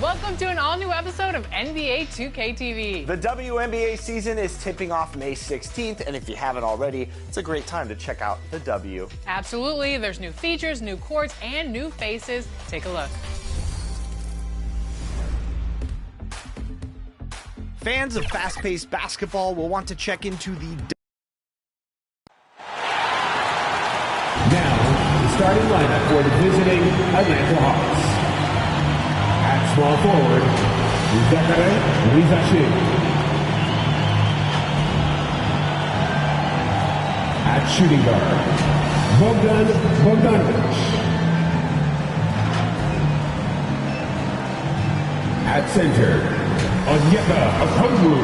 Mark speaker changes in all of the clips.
Speaker 1: Welcome to an all-new episode of NBA 2K TV.
Speaker 2: The WNBA season is tipping off May 16th, and if you haven't already, it's a great time to check out the W.
Speaker 1: Absolutely. There's new features, new courts, and new faces. Take a look.
Speaker 2: Fans of fast-paced basketball will want to check into the
Speaker 3: Now, the starting lineup for the visiting Atlanta Hawks. At small forward, Zakare Rizashi. At shooting guard, Bogdan Bogdanovic. At center, Onyeka Okongwu.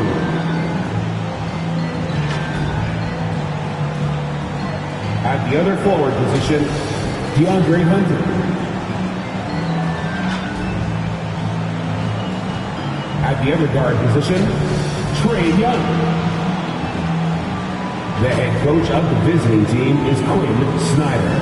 Speaker 3: At the other forward position, DeAndre Hunter. At the other guard position, Trae Young. The head coach of the visiting team is Quinn Snyder.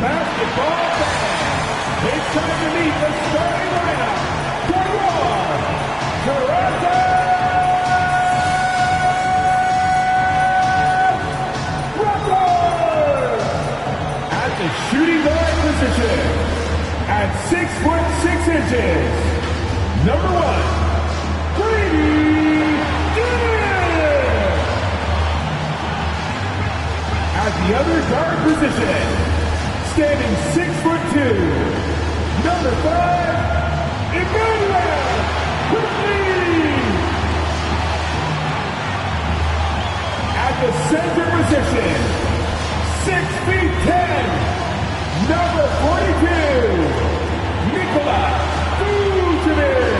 Speaker 3: Basketball fans, it's time to meet the starting lineup for your Toronto Raptors! At the shooting guard position, at 6'6", number 1, Brady Dill. At the other guard position, standing 6'2", number 5, Emmanuel Quickly. At the center position, 6'10", number 42, Nikola Vucevic.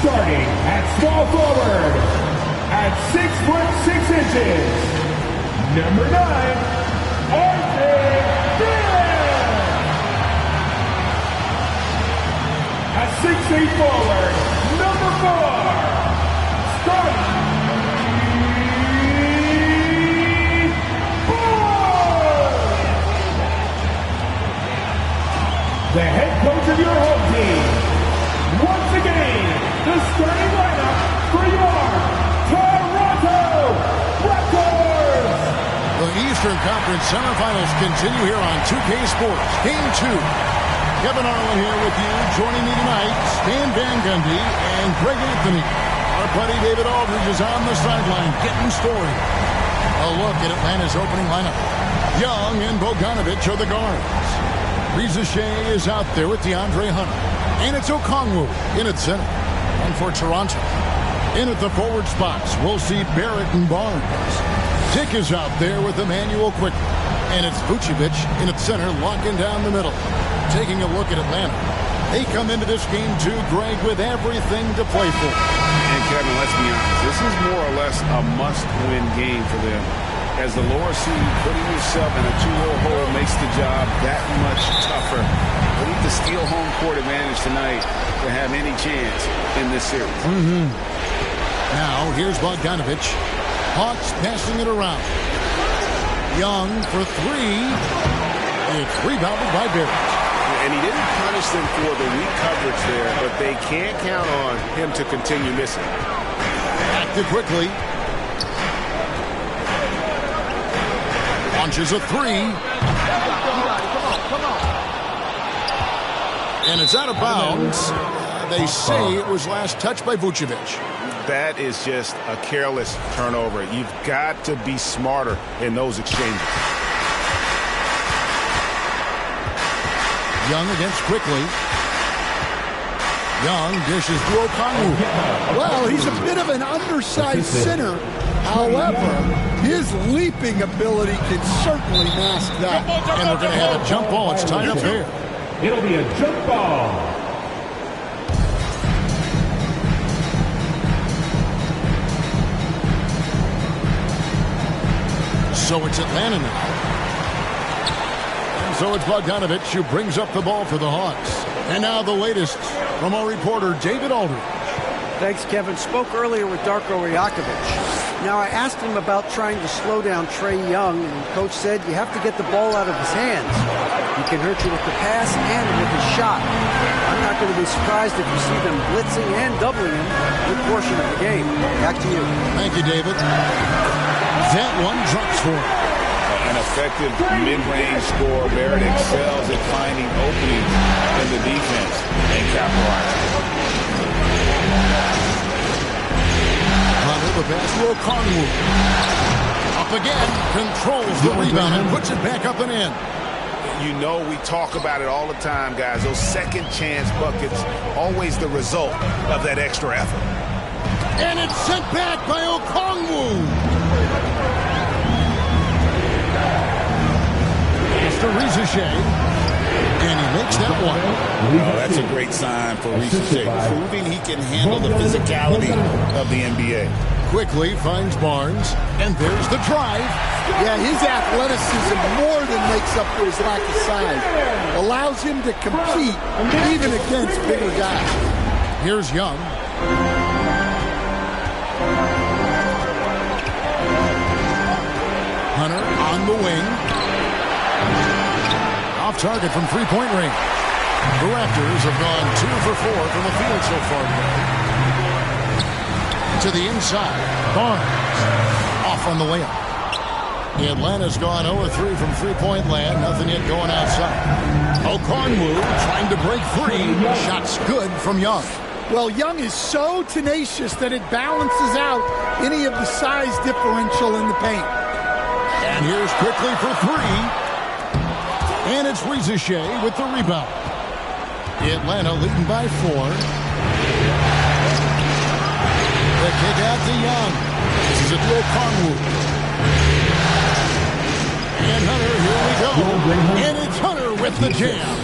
Speaker 3: Starting at small forward, at 6'6", number 9, Arthur Bell. At 6'8" forward, number 4, Scotty Barnes. The head coach of your home team. Once again, the starting lineup for your Toronto Raptors.
Speaker 4: The Eastern Conference semifinals continue here on 2K Sports. Game 2. Kevin Harlan here with you. Joining me tonight, Stan Van Gundy and Greg Anthony. Our buddy David Aldridge is on the sideline getting story. A look at Atlanta's opening lineup. Young and Bogdanovic are the guards. Rizashi is out there with DeAndre Hunter. And it's Okongwu in at center. And for Toronto, in at the forward spots, we'll see Barrett and Barnes. Dick is out there with Emmanuel Quickly. And it's Vucevic in at center, locking down the middle. Taking a look at Atlanta. They come into this game too, Greg, with everything to play for.
Speaker 5: And Kevin, let's be honest, this is more or less a must-win game for them. As the lower seed, putting yourself in a 2-0 hole makes the job that much tougher. They need to steal home court advantage tonight to have any chance in this series.
Speaker 4: Now, here's Bogdanovic. Hawks passing it around. Young for 3. It's rebounded by Barrett.
Speaker 5: And he didn't punish them for the weak coverage there, but they can't count on him to continue missing.
Speaker 4: Back to Quickly. Launches a 3. And it's out of bounds. They say it was last touched by Vucevic.
Speaker 5: That is just a careless turnover. You've got to be smarter in those exchanges.
Speaker 4: Young against Quickly. Young dishes to Okongwu.
Speaker 6: Well, he's a bit of an undersized center. However, his leaping ability can certainly mask that.
Speaker 4: And we're going to have a jump ball. It's time to fair.
Speaker 3: It'll be a jump ball.
Speaker 4: So it's Atlanta now. And so it's Bogdanovic who brings up the ball for the Hawks. And now the latest from our reporter, David Aldridge.
Speaker 7: Thanks, Kevin. Spoke earlier with Darko Rajakovic. Now, I asked him about trying to slow down Trae Young, and Coach said you have to get the ball out of his hands. He can hurt you with the pass and with his shot. I'm not going to be surprised if you see them blitzing and doubling him a good portion of the game. Back to you.
Speaker 4: Thank you, David. That one drops for him.
Speaker 5: An effective mid-range scorer. Barrett excels at finding openings in the defense and capitalizing.
Speaker 4: Hunter, the pass to O'Connell. Up again, controls the rebound and puts it back up and in.
Speaker 5: You know, we talk about it all the time, guys. Those second chance buckets, always the result of that extra effort.
Speaker 4: And it's sent back by Okongwu. To Rizachet, and he makes that one.
Speaker 5: Oh, that's a great sign for Rizachet, proving he can handle the physicality of the NBA.
Speaker 4: Quickly finds Barnes, and there's the drive.
Speaker 6: Yeah, his athleticism more than makes up for his lack of size. Allows him to compete even against bigger guys.
Speaker 4: Here's Young. Hunter on the wing. Off target from three-point range. The Raptors have gone 2 for 4 from the field so far today. To the inside. Barnes off on the way up. Atlanta's gone 0-3 from three-point land. Nothing yet going outside. Okongwu trying to break free. Shots good from Young.
Speaker 6: Well, Young is so tenacious that it balances out any of the size differential in the paint.
Speaker 4: And here's quickly for three. And it's Rizachet with the rebound. Atlanta leading by 4. The kick out to Young. This is a Okongwu. And Hunter, here we go. And it's Hunter with the jam.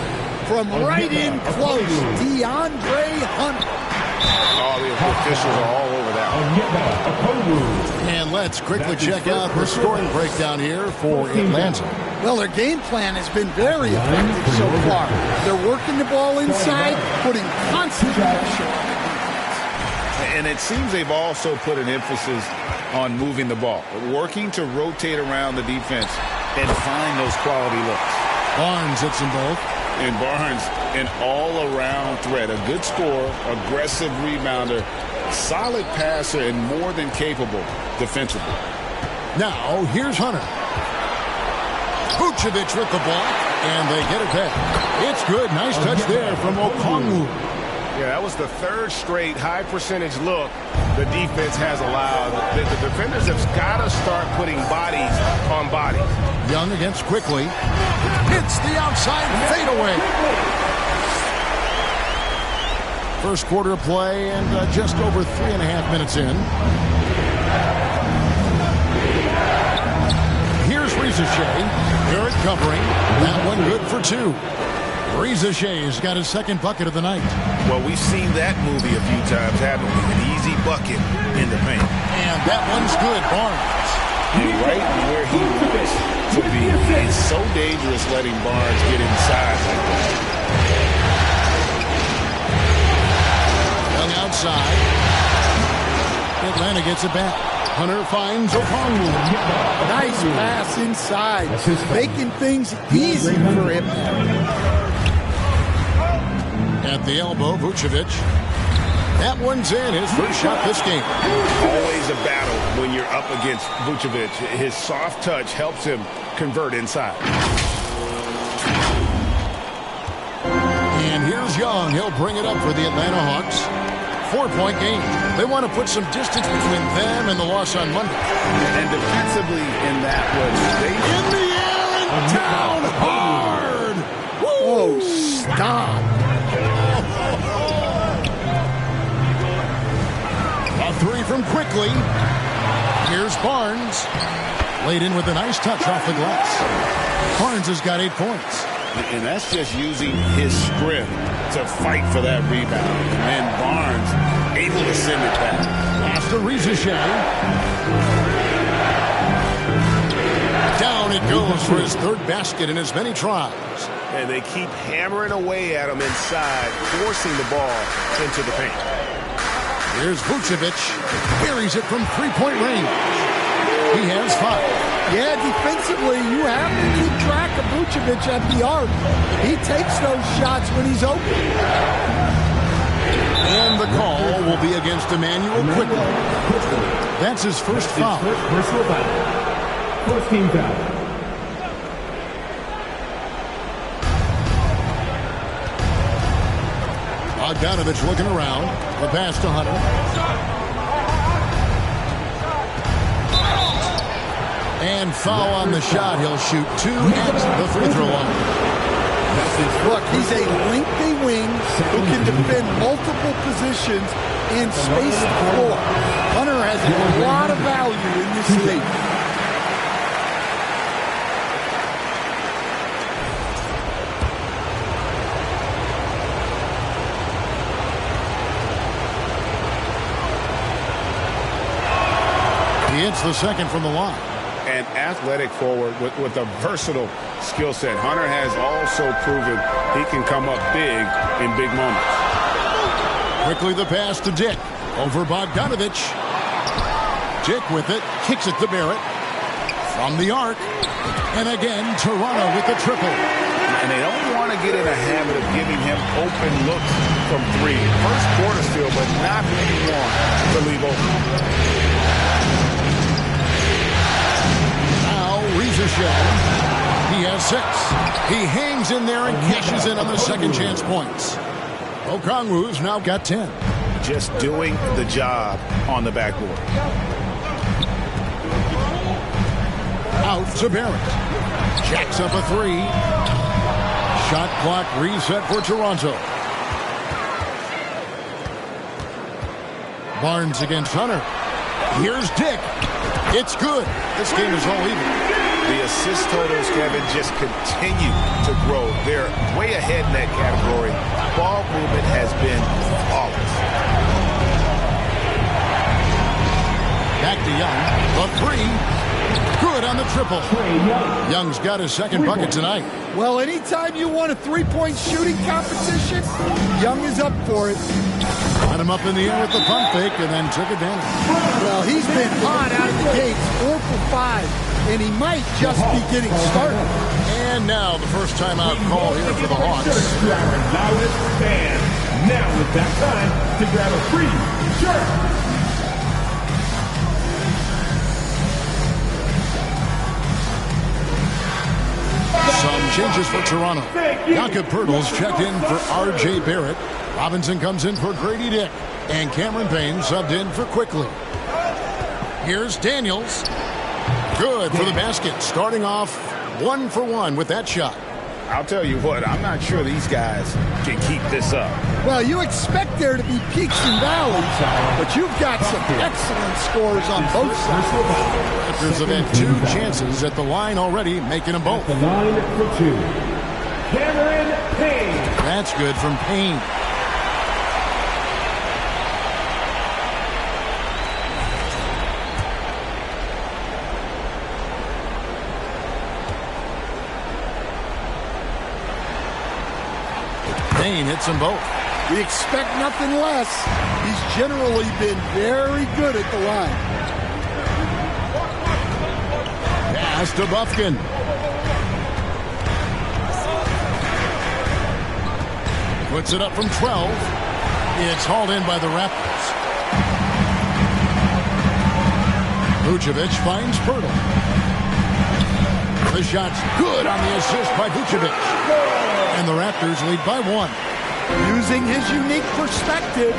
Speaker 6: From right in close, DeAndre Hunter.
Speaker 5: Oh, the officials are all over that.
Speaker 4: And let's quickly check out the scoring breakdown here for Atlanta.
Speaker 6: Well, their game plan has been very effective so far. They're working the ball inside, putting constant pressure on the defense.
Speaker 5: And it seems they've also put an emphasis on moving the ball, working to rotate around the defense and find those quality looks.
Speaker 4: Barnes hits them both.
Speaker 5: And Barnes, an all-around threat, a good scorer, aggressive rebounder, solid passer, and more than capable defensively.
Speaker 4: Now, here's Hunter. Vucevic with the block, and they get it back. It's good. Nice touch there from Okongwu.
Speaker 8: Yeah, that was the third straight high-percentage look the defense has allowed. The defenders have got to start putting bodies on bodies.
Speaker 4: Young against Quickly. Hits the outside fadeaway. First quarter of play and just over 3.5 minutes in. Here's Rizachet. Barrett covering. That one good for 2. Rizachet's got his second bucket of the night.
Speaker 5: Well, we've seen that movie a few times, haven't we? An easy bucket in the paint.
Speaker 4: And that one's good. Barnes.
Speaker 5: And right where he wants to be. It's so dangerous letting Barnes get inside like that. Young outside.
Speaker 4: Atlanta gets it back. Hunter finds Okongwu.
Speaker 6: Nice pass inside, making things easy for him.
Speaker 4: At the elbow, Vucevic. That one's in. His first shot this game.
Speaker 5: Always a battle when you're up against Vucevic. His soft touch helps him convert inside.
Speaker 4: And here's Young. He'll bring it up for the Atlanta Hawks. 4-point game. They want to put some distance between them and the loss on Monday.
Speaker 5: And defensively in that was they
Speaker 4: in the air and down hard.
Speaker 6: Oh, stop.
Speaker 4: A 3 from Quickly. Here's Barnes. Laid in with a nice touch off the glass. Barnes has got 8 points.
Speaker 5: And that's just using his strength to fight for that rebound. And Barnes able to send it back.
Speaker 4: Pass to Rizachet. Down it goes for his third basket in as many tries.
Speaker 8: And they keep hammering away at him inside, forcing the ball into the paint.
Speaker 4: Here's Vucevic. Buries it from three-point range. He has 5.
Speaker 6: Yeah, defensively, you have to keep track of Vucevic at the arc. He takes those shots when he's open.
Speaker 4: And the call will be against Emmanuel quickly. That's his first foul.
Speaker 3: Personal foul. First team foul.
Speaker 4: Bogdanovich looking around. The pass to Hunter. And foul on the shot. He'll shoot 2 at the free throw line.
Speaker 6: Look, he's a lengthy wing who can defend multiple positions and space the floor. Hunter has a lot of value in this league.
Speaker 4: He hits the second from the line.
Speaker 5: An athletic forward with a versatile skill set. Hunter has also proven he can come up big in big moments.
Speaker 4: Quickly the pass to Dick. Over Bogdanovich. Dick with it. Kicks it to Barrett. From the arc. And again, Toronto with the triple.
Speaker 5: And they don't want to get in a habit of giving him open looks from 3. First quarter still, but not many more to leave open.
Speaker 4: He has 6. He hangs in there and cashes in on the second chance points. Okongwu's now got 10.
Speaker 5: Just doing the job on the backboard.
Speaker 4: Out to Barrett. Jacks up a 3. Shot clock reset for Toronto. Barnes against Hunter. Here's Dick. It's good. This game is all even.
Speaker 5: The assist totals, Kevin, just continue to grow. They're way ahead in that category. Ball movement has been flawless.
Speaker 4: Back to Young. The 3. Good on the triple. Young's got his second bucket tonight.
Speaker 6: Well, anytime you want a three-point shooting competition, Young is up for it.
Speaker 4: Got him up in the air with the pump fake and then took advantage.
Speaker 6: Well, he's been hot out of the gates, 4 for 5, and he might just be getting started.
Speaker 4: And now the first timeout call here for the Hawks.
Speaker 3: Our loudest fan. Now is that time to grab a free shirt.
Speaker 4: Some changes for Toronto. Jakob Poeltl's checked in for R.J. Barrett. Robinson comes in for Grady Dick. And Cameron Payne subbed in for Quickly. Here's Daniels. Good for the basket. Starting off 1 for 1 with that shot.
Speaker 5: I'll tell you what, I'm not sure these guys can keep this up.
Speaker 6: Well, you expect there to be peaks and valleys, but you've got some excellent scores on both sides.
Speaker 4: Raptors have had 2 chances at the line already, making them both.
Speaker 3: The line for 2. Cameron Payne.
Speaker 4: That's good from Payne. Payne hits them both.
Speaker 6: We expect nothing less. He's generally been very good at the line.
Speaker 4: Pass to Bufkin. Puts it up from 12. It's hauled in by the Raptors. Vucevic finds Poeltl. The shot's good on the assist by Vucevic. And the Raptors lead by 1.
Speaker 6: Using his unique perspective,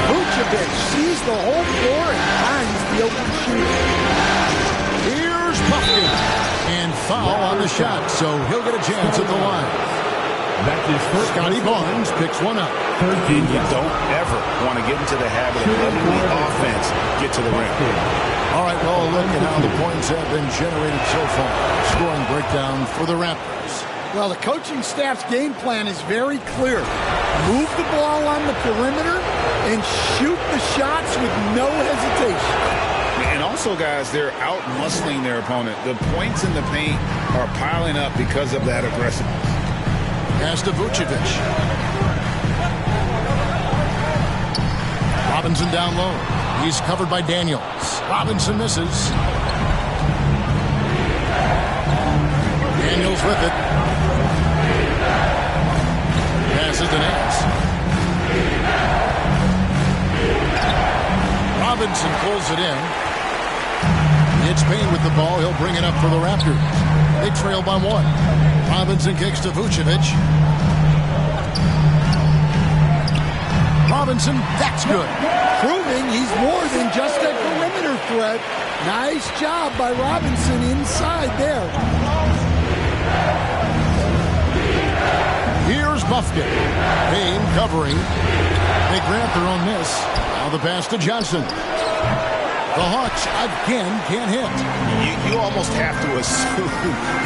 Speaker 6: Vucevic sees the whole floor and finds the open shooter.
Speaker 4: Here's Bufkin. And foul on the shot, so he'll get a chance at the line.
Speaker 3: That's his first.
Speaker 4: Scotty Barnes picks one up.
Speaker 5: You don't ever want to get into the habit of letting the offense get to the rim.
Speaker 4: All right, well, look at how the points have been generated so far. Scoring breakdown for the Raptors.
Speaker 6: Well, the coaching staff's game plan is very clear. Move the ball on the perimeter and shoot the shots with no hesitation.
Speaker 5: And also, guys, they're out-muscling their opponent. The points in the paint are piling up because of that aggressiveness. Pass
Speaker 4: to Vucevic. Robinson down low. He's covered by Daniels. Robinson misses. Daniels with it. Passes to Nance. Robinson pulls it in. It's Payne with the ball. He'll bring it up for the Raptors. They trail by 1. Robinson kicks to Vucevic. Robinson, that's good.
Speaker 6: Proving he's more than just a perimeter threat. Nice job by Robinson inside there.
Speaker 4: Here's Buffkin. Payne covering. They grant their own miss. Now the pass to Johnson. The Hawks again can't hit.
Speaker 8: You almost have to assume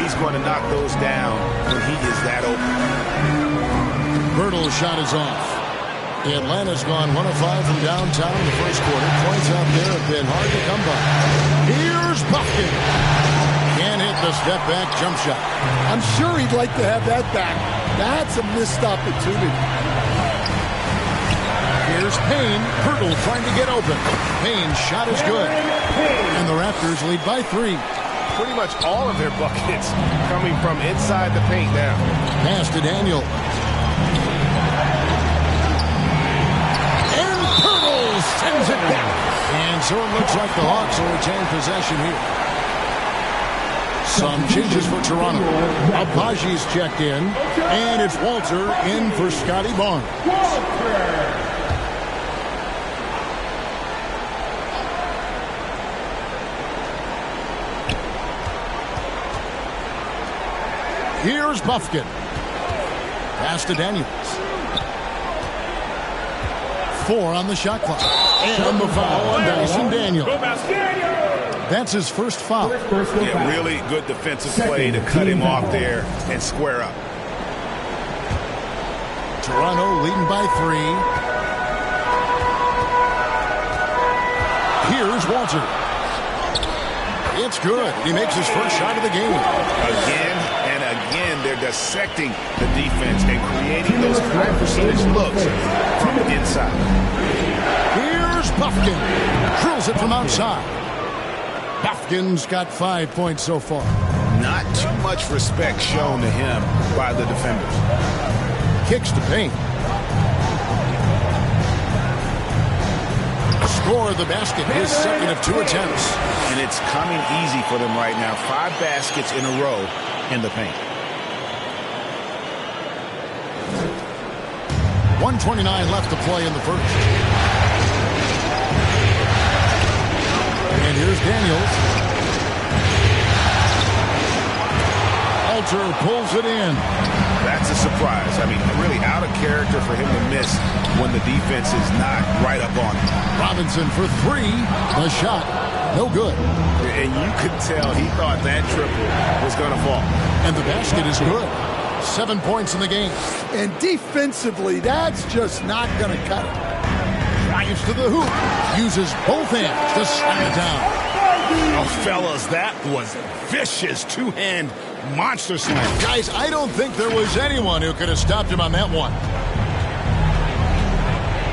Speaker 8: he's going to knock those down when he is that open.
Speaker 4: Bertle's shot is off. Atlanta's gone 1 of 5 from downtown in the first quarter. Points out there have been hard to come by. Here's Buffkin. Can't hit the step-back jump shot.
Speaker 6: I'm sure he'd like to have that back. That's a missed opportunity.
Speaker 4: Here's Payne. Bertle trying to get open. Payne's shot is good. And the Raptors lead by 3.
Speaker 8: Pretty much all of their buckets coming from inside the paint now.
Speaker 4: Pass to Daniel. And Bertle sends it back. And so it looks like the Hawks will retain possession here. Some changes for Toronto. Abaji's checked in. And it's Walter in for Scotty Barnes. Here's Buffkin. Pass to Daniels. 4 on the shot clock. And the foul on Dyson Daniels. That's his first foul.
Speaker 8: Yeah, really good defensive play to cut him off there and square up.
Speaker 4: Toronto leading by 3. Here's Walter. It's good. He makes his first shot of the game.
Speaker 8: Again and again, they're dissecting the defense and creating those high percentage looks from inside.
Speaker 4: Here's Buffkin. Drills it from outside. Buffkin's got 5 points so far.
Speaker 8: Not too much respect shown to him by the defenders.
Speaker 4: Kicks to Payne. Score of the basket, his second of 2 attempts.
Speaker 8: And it's coming easy for them right now. 5 baskets in a row in the paint.
Speaker 4: 1:29 left to play in the first. And here's Daniels. Walter pulls it in.
Speaker 8: That's a surprise. I mean, really out of character for him to miss when the defense is not right up on him.
Speaker 4: Robinson for 3. The shot, no good.
Speaker 8: And you could tell he thought that triple was going to fall.
Speaker 4: And the basket is good. 7 points in the game.
Speaker 6: And defensively, that's just not going to cut it.
Speaker 4: Drives to the hoop. Uses both hands to slam it down.
Speaker 8: Oh, fellas, that was vicious two-hand monster slam.
Speaker 4: Guys, I don't think there was anyone who could have stopped him on that one.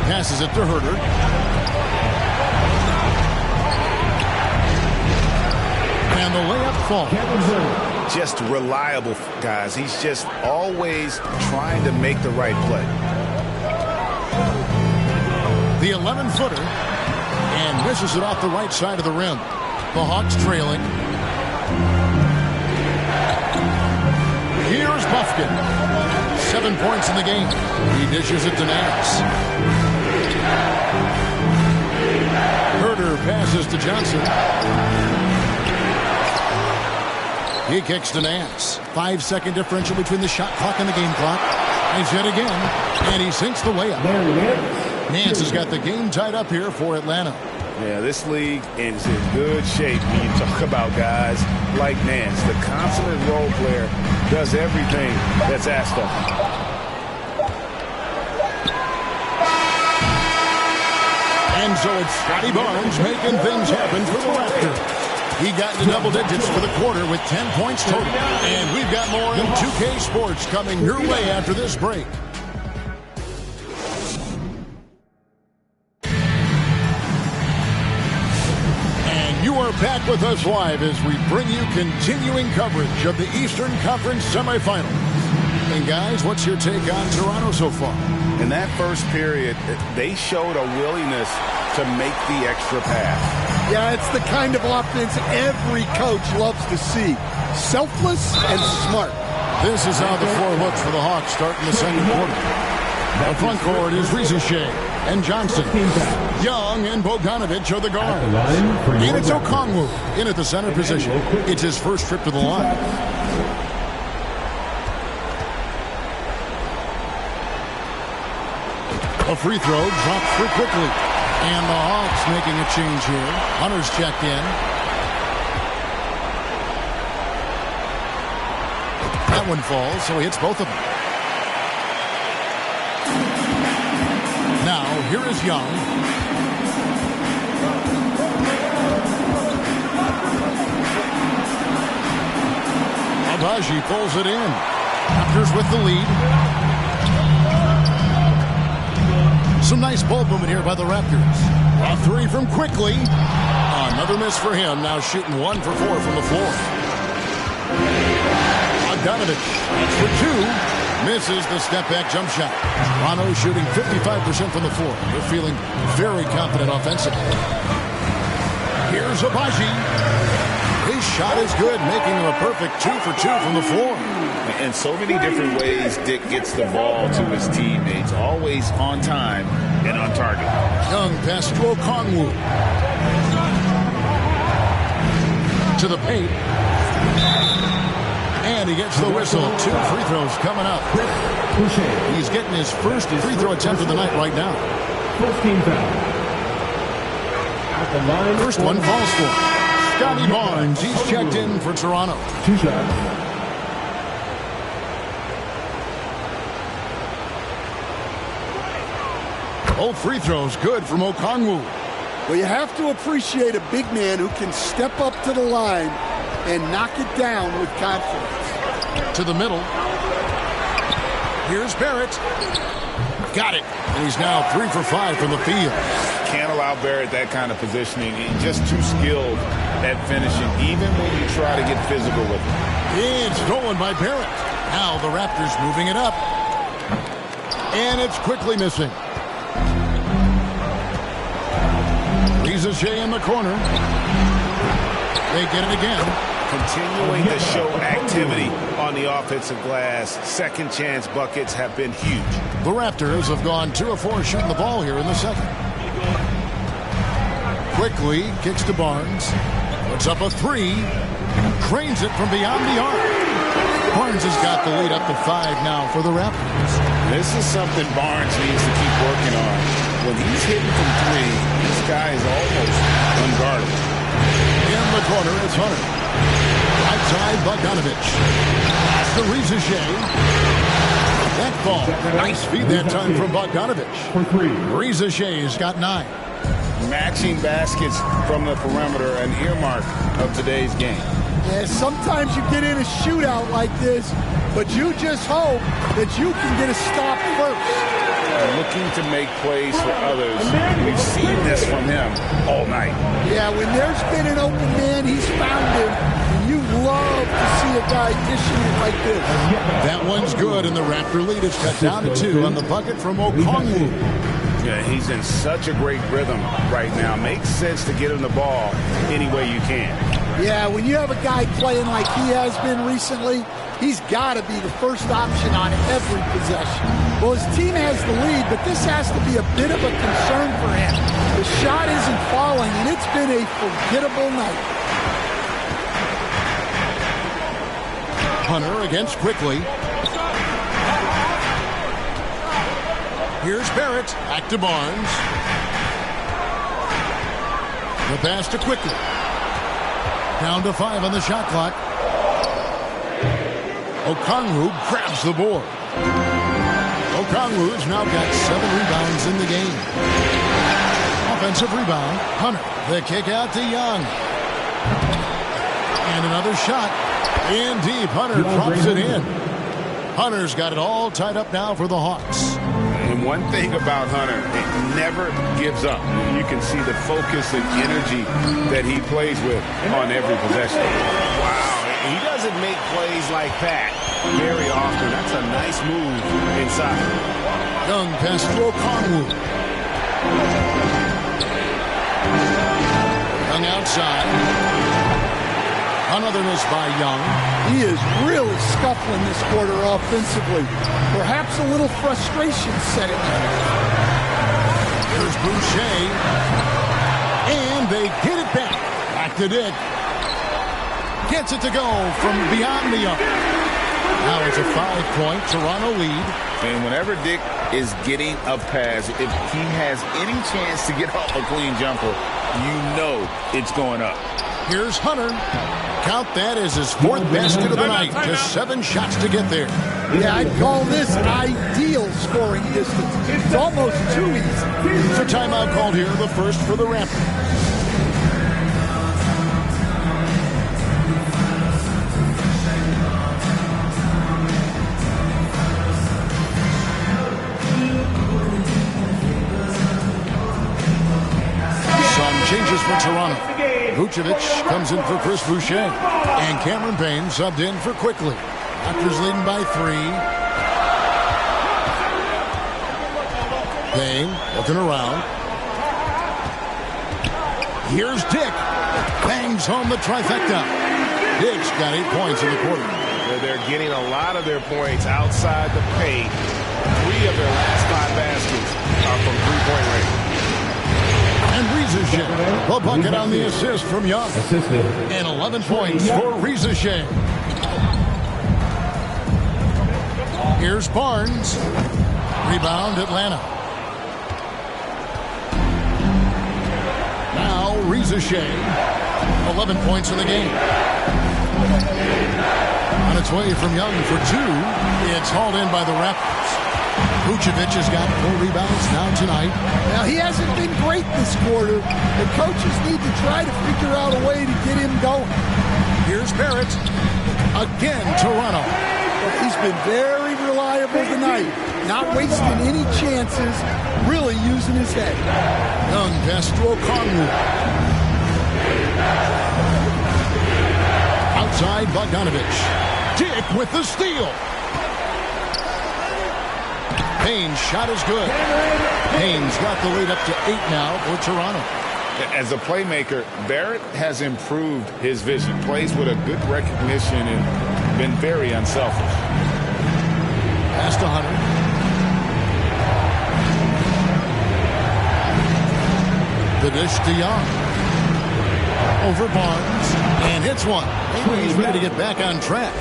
Speaker 4: Passes it to Herter. And the layup falls.
Speaker 8: Just reliable, guys. He's just always trying to make the right play.
Speaker 4: The 11-footer. And misses it off the right side of the rim. The Hawks trailing. Here's Buffkin. 7 points in the game. He dishes it to Nance. Herter passes to Johnson. He kicks to Nance. 5-second differential between the shot clock and the game clock. He's hit again, and he sinks the layup. Nance has got the game tied up here for Atlanta.
Speaker 8: Yeah, this league is in good shape when you talk about guys like Nance. The consummate role player does everything that's asked of him.
Speaker 4: And so it's Scotty Barnes making things happen for the Raptors. He got into double digits for the quarter with 10 points total. And we've got more in 2K Sports coming your way after this break. You are back with us live as we bring you continuing coverage of the Eastern Conference semifinals. And guys, what's your take on Toronto so far?
Speaker 8: In that first period, they showed a willingness to make the extra pass.
Speaker 6: Yeah, it's the kind of offense every coach loves to see. Selfless and smart.
Speaker 4: This is how the floor looks for the Hawks starting the second quarter. The front court is Rizachet and Johnson. Young and Bogdanovich are the guards. And it's Okongwu in at the center position. It's his first trip to the line. A free throw drops for quickly. And the Hawks making a change here. Hunter's checked in. That one falls, so he hits both of them. Now, here is Young. Abaji pulls it in. Raptors with the lead. Some nice ball movement here by the Raptors. A three from quickly. Another miss for him. Now shooting 1 for 4 from the floor. Bogdanovich for 2. Misses the step-back jump shot. Toronto shooting 55% from the floor. They're feeling very confident offensively. Here's Abaji. His shot is good, making him a perfect 2 for 2 from the floor.
Speaker 5: In so many different ways, Dick gets the ball to his teammates. Always on time and on target.
Speaker 4: Young pass to Okongwu. To the paint. And he gets the whistle. 2 free throws coming up. He's getting his first free throw attempt of the night right now. First one falls for Scotty Barnes. He's checked in for Toronto.
Speaker 3: 2 shots.
Speaker 4: Both free throws good from Okongwu.
Speaker 6: Well, you have to appreciate a big man who can step up to the line and knock it down with confidence.
Speaker 4: To the middle. Here's Barrett. Got it. And he's now 3 for 5 from the field.
Speaker 5: Can't allow Barrett that kind of positioning. He's just too skilled at finishing, even when you try to get physical with him.
Speaker 4: It's stolen by Barrett. Now the Raptors moving it up. And it's quickly missing. Rizachet in the corner. They get it again.
Speaker 5: Continuing to show activity on the offensive glass. Second chance buckets have been huge.
Speaker 4: The Raptors have gone 2 of 4 shooting the ball here in the second. Quickly kicks to Barnes. Puts up a 3. Cranes it from beyond the arc. Barnes has got the lead up to 5 now for the Raptors.
Speaker 5: This is something Barnes needs to keep working on. When he's hitting from 3, this guy is almost unguardable.
Speaker 4: In the corner, it's Hunter. Right side, Bogdanovich. That's the Rizachet. That ball. Nice feed that time from Bogdanovich.
Speaker 3: For 3.
Speaker 4: Rizachet's got 9.
Speaker 5: Matching baskets from the perimeter, an earmark of today's game.
Speaker 6: Yeah, sometimes you get in a shootout like this, but you just hope that you can get a stop first.
Speaker 5: Looking to make plays for others. We've seen this from him all night.
Speaker 6: Yeah, when there's been an open man, he's found him. And you love to see a guy dishing it like this.
Speaker 4: That one's good, and the Raptor lead is cut down to 2 on the bucket from Okongwu.
Speaker 5: Yeah, he's in such a great rhythm right now. Makes sense to get him the ball any way you can.
Speaker 6: Yeah, when you have a guy playing like he has been recently, he's got to be the first option on every possession. Well, his team has the lead, but this has to be a bit of a concern for him. The shot isn't falling, and it's been a forgettable night.
Speaker 4: Hunter against quickly. Here's Barrett. Back to Barnes. The pass to quickly. Down to 5 on the shot clock. Okongwu grabs the board. Okongwu's now got 7 rebounds in the game. Offensive rebound. Hunter. The kick out to Young. And another shot. In deep. Hunter drops it in. Hunter's got it all tied up now for the Hawks.
Speaker 5: And one thing about Hunter, it never gives up. You can see the focus and energy that he plays with on every possession.
Speaker 8: Wow, he doesn't make plays like that very often. That's a nice move inside.
Speaker 4: Young pass to Okongwu. Young outside. Another miss by Young.
Speaker 6: He is really scuffling this quarter offensively. Perhaps a little frustration setting in.
Speaker 4: Here's Boucher. And they get it back. Back to Dick. Gets it to go from beyond the arc. Now it's a 5-point Toronto lead.
Speaker 5: And whenever Dick is getting a pass, if he has any chance to get off a clean jumper, you know it's going up.
Speaker 4: Here's Hunter. Count that as his 4th basket of the night. Just 7 shots to get there.
Speaker 6: Yeah, I'd call this ideal scoring distance. It's almost too easy.
Speaker 4: It's a timeout called here, the first for the Raptors. Some changes for Toronto. Vucevic comes in for Chris Boucher. And Cameron Payne subbed in for Quickly. Raptors leading by 3. Payne looking around. Here's Dick. Bangs home the trifecta. Dick's got 8 points in the quarter.
Speaker 8: They're getting a lot of their points outside the paint. 3 of their last 5 baskets are from three-point range.
Speaker 4: And Riza-Shea, a bucket on the assist from Young. And 11 points for Riza-Shea. Here's Barnes. Rebound Atlanta. Now Riza-Shea. 11 points in the game. On its way from Young for 2. It's hauled in by the Raptors. Vucevic has got 4 rebounds now tonight.
Speaker 6: Now, he hasn't been great this quarter. The coaches need to try to figure out a way to get him going.
Speaker 4: Here's Barrett. Again, Toronto.
Speaker 6: But he's been very reliable tonight. Not wasting any chances. Really using his head.
Speaker 4: Young pass to Okongwu. Outside Bogdanovich. Dick with the steal. Payne's shot is good. Payne's got the lead up to 8 now for Toronto.
Speaker 5: As a playmaker, Barrett has improved his vision. Plays with a good recognition and been very unselfish.
Speaker 4: Pass to Hunter. The dish to Young. Over Barnes. And hits one. Maybe he's ready to get back on track.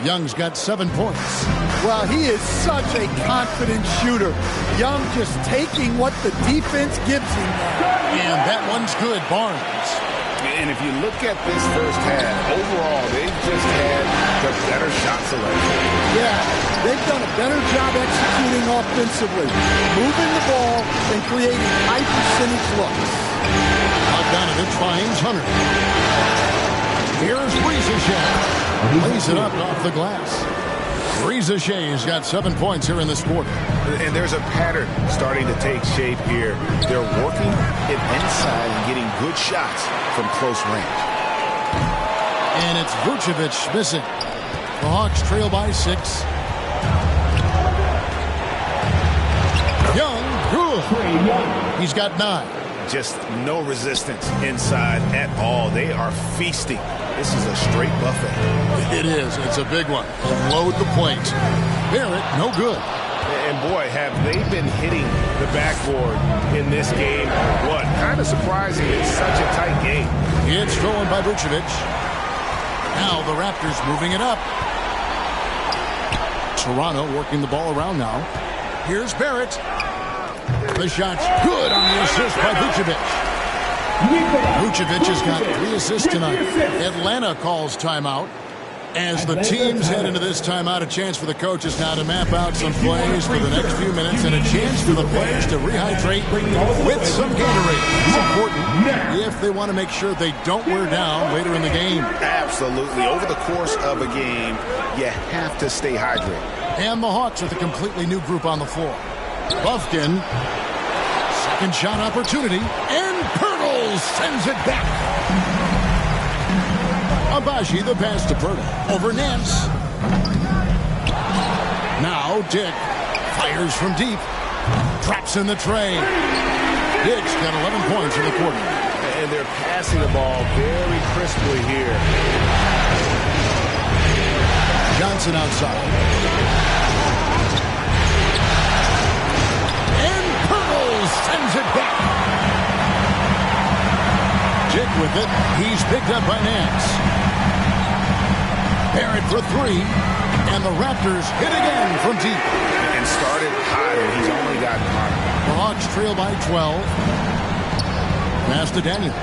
Speaker 4: Young's got 7 points.
Speaker 6: Well, he is such a confident shooter. Young just taking what the defense gives him now.
Speaker 4: And that one's good, Barnes.
Speaker 5: And if you look at this first half, overall, they've just had the better shot selection.
Speaker 6: Yeah, they've done a better job executing offensively, moving the ball and creating high percentage looks.
Speaker 4: Bogdanovich finds Hunter. Here's Riza-Shea. Lays it up off the glass. Riza-Shea's got 7 points here in this quarter.
Speaker 8: And there's a pattern starting to take shape here. They're working it inside and getting good shots from close range.
Speaker 4: And it's Vucevic missing. The Hawks trail by 6. Young, good. He's got 9.
Speaker 8: Just no resistance inside at all. They are feasting. This is a straight buffet.
Speaker 4: It is. It's a big one. Load the plate. Barrett, no good.
Speaker 8: And boy, have they been hitting the backboard in this game. What? Kind of surprising. It's such a tight game.
Speaker 4: It's thrown by Vucevic. Now the Raptors moving it up. Toronto working the ball around now. Here's Barrett. The shot's good on the assist by Vucevic. Vucevic has got 3 assists tonight. Atlanta calls timeout. As the teams head into this timeout, a chance for the coaches now to map out some plays for the next few minutes and a chance for the players to rehydrate with some Gatorade. It's important if they want to make sure they don't wear down later in the game.
Speaker 8: Absolutely. Over the course of a game, you have to stay hydrated.
Speaker 4: And the Hawks with a completely new group on the floor. Buffkin. Second shot opportunity. And Pirtle sends it back. Abaji the pass to Pirtle. Over Nance. Now Dick fires from deep. Drops in the tray. Dick's got 11 points in the quarter.
Speaker 8: And they're passing the ball very crisply here.
Speaker 4: Johnson outside. And Pirtle sends it back. Dick with it. He's picked up by Nance. Barrett for three. And the Raptors hit again from deep.
Speaker 8: And started hot, and he's only gotten hotter.
Speaker 4: The Hawks trail by 12. Pass to Daniels.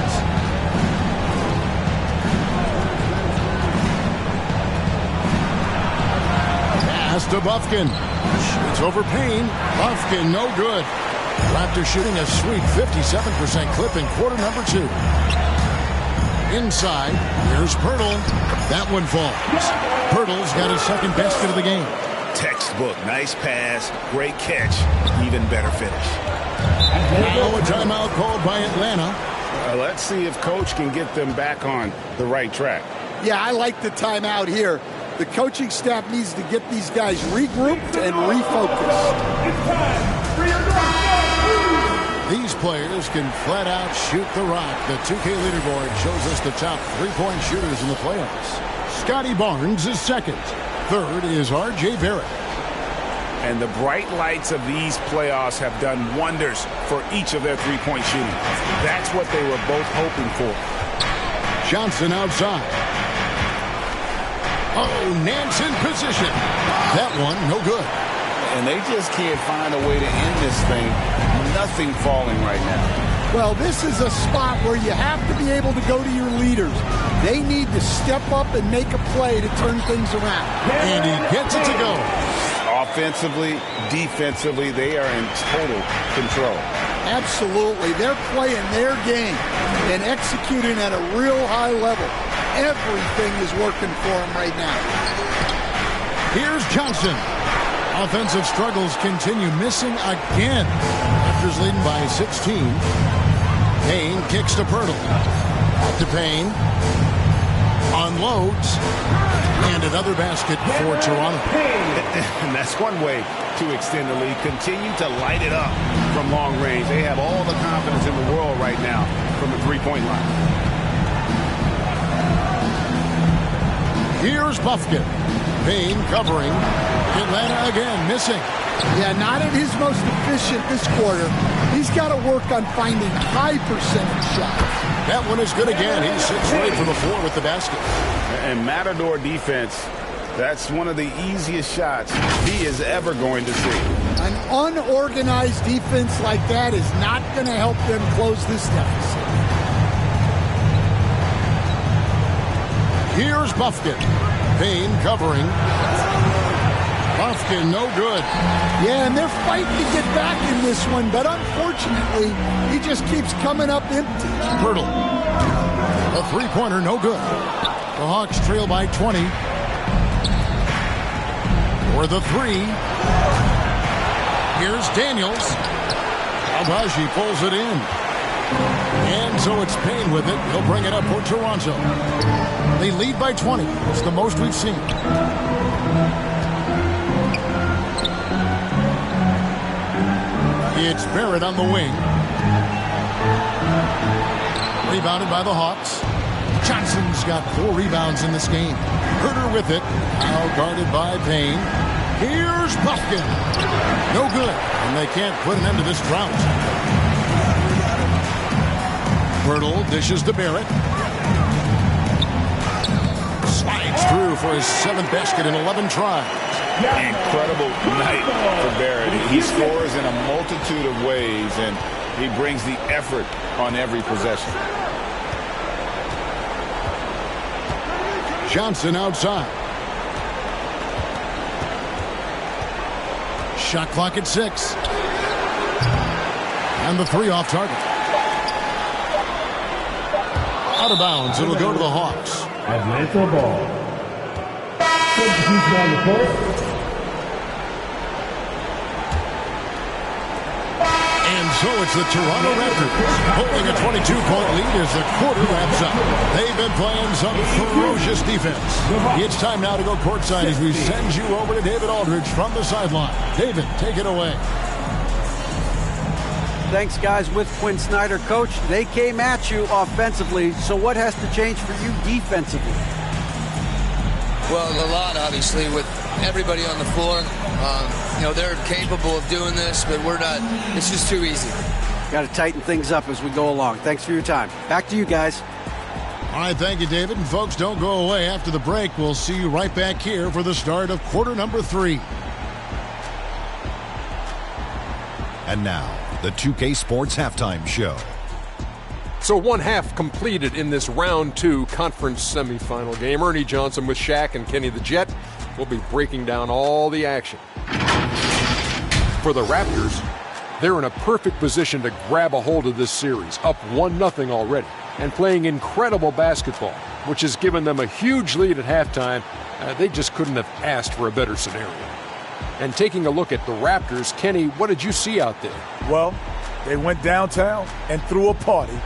Speaker 4: Pass to Buffkin. Shoots over Payne. Buffkin, no good. Raptors shooting a sweet 57% clip in quarter number 2. Inside, here's Pirtle. That one falls. Pirtle's got his second basket of the game.
Speaker 8: Textbook. Nice pass. Great catch. Even better finish.
Speaker 4: Now a timeout called by Atlanta.
Speaker 8: Let's see if Coach can get them back on the right track.
Speaker 6: Yeah, I like the timeout here. The coaching staff needs to get these guys regrouped and refocused.
Speaker 4: These players can flat out shoot the rock. The 2K leaderboard shows us the top three-point shooters in the playoffs. Scotty Barnes is second. Third is R.J. Barrett.
Speaker 8: And the bright lights of these playoffs have done wonders for each of their three-point shooting. That's what they were both hoping for.
Speaker 4: Johnson outside. Oh, Nance in position. That one, no good.
Speaker 5: And they just can't find a way to end this thing. Nothing falling right now.
Speaker 6: Well, this is a spot where you have to be able to go to your leaders. They need to step up and make a play to turn things around.
Speaker 4: And he gets it to go.
Speaker 8: Offensively, defensively, they are in total control.
Speaker 6: Absolutely. They're playing their game and executing at a real high level. Everything is working for them right now.
Speaker 4: Here's Johnson. Offensive struggles continue, missing again. Raptors leading by 16. Payne kicks to Pirtle. To Payne. Unloads. And another basket for Toronto.
Speaker 8: And that's one way to extend the lead. Continue to light it up from long range. They have all the confidence in the world right now from the three-point line.
Speaker 4: Here's Buffkin. Payne covering. Atlanta again missing.
Speaker 6: Yeah, not at his most efficient this quarter. He's got to work on finding high percentage shots.
Speaker 4: That one is good again. He sits right from the floor with the basket.
Speaker 8: And Matador defense, that's one of the easiest shots he is ever going to see.
Speaker 6: An unorganized defense like that is not going to help them close this deficit.
Speaker 4: Here's Buffkin. Payne covering. Buffkin, no good.
Speaker 6: Yeah, and they're fighting to get back in this one, but unfortunately, he just keeps coming up empty.
Speaker 4: Pirtle. A three-pointer, no good. The Hawks trail by 20. For the three. Here's Daniels. Abaji pulls it in. And so it's Payne with it. He'll bring it up for Toronto. They lead by 20. It's the most we've seen. It's Barrett on the wing. Rebounded by the Hawks. Johnson's got 4 rebounds in this game. Herter with it. Now guarded by Payne. Here's Buffkin. No good. And they can't put an end to this drought. Pirtle dishes to Barrett. Slides through for his 7th basket in 11 tries.
Speaker 8: Incredible night for Barrett. He scores in a multitude of ways, and he brings the effort on every possession.
Speaker 4: Johnson outside. Shot clock at 6. And the 3 off target. Out of bounds. It'll go to the Hawks.
Speaker 3: Atlanta ball. Substitution on the court.
Speaker 4: So it's the Toronto Raptors holding a 22-point lead as the quarter wraps up. They've been playing some ferocious defense. It's time now to go courtside as we send you over to David Aldridge from the sideline. David, take it away.
Speaker 7: Thanks, guys. With Quinn Snyder, Coach, they came at you offensively. So what has to change for you defensively?
Speaker 9: Well, a lot, obviously, with everybody on the floor. They're capable of doing this, but we're not. It's just too easy.
Speaker 7: Got to tighten things up as we go along. Thanks for your time. Back to you guys.
Speaker 4: All right, thank you, David. And folks, don't go away. After the break, we'll see you right back here for the start of quarter number 3.
Speaker 10: And now, the 2K Sports Halftime Show.
Speaker 11: So one half completed in this round 2 conference semifinal game. Ernie Johnson with Shaq and Kenny the Jet will be breaking down all the action. For the Raptors, they're in a perfect position to grab a hold of this series, up 1-0 already, and playing incredible basketball, which has given them a huge lead at halftime. They just couldn't have asked for a better scenario. And taking a look at the Raptors, Kenny, what did you see out there?
Speaker 3: Well, they went downtown and threw a party,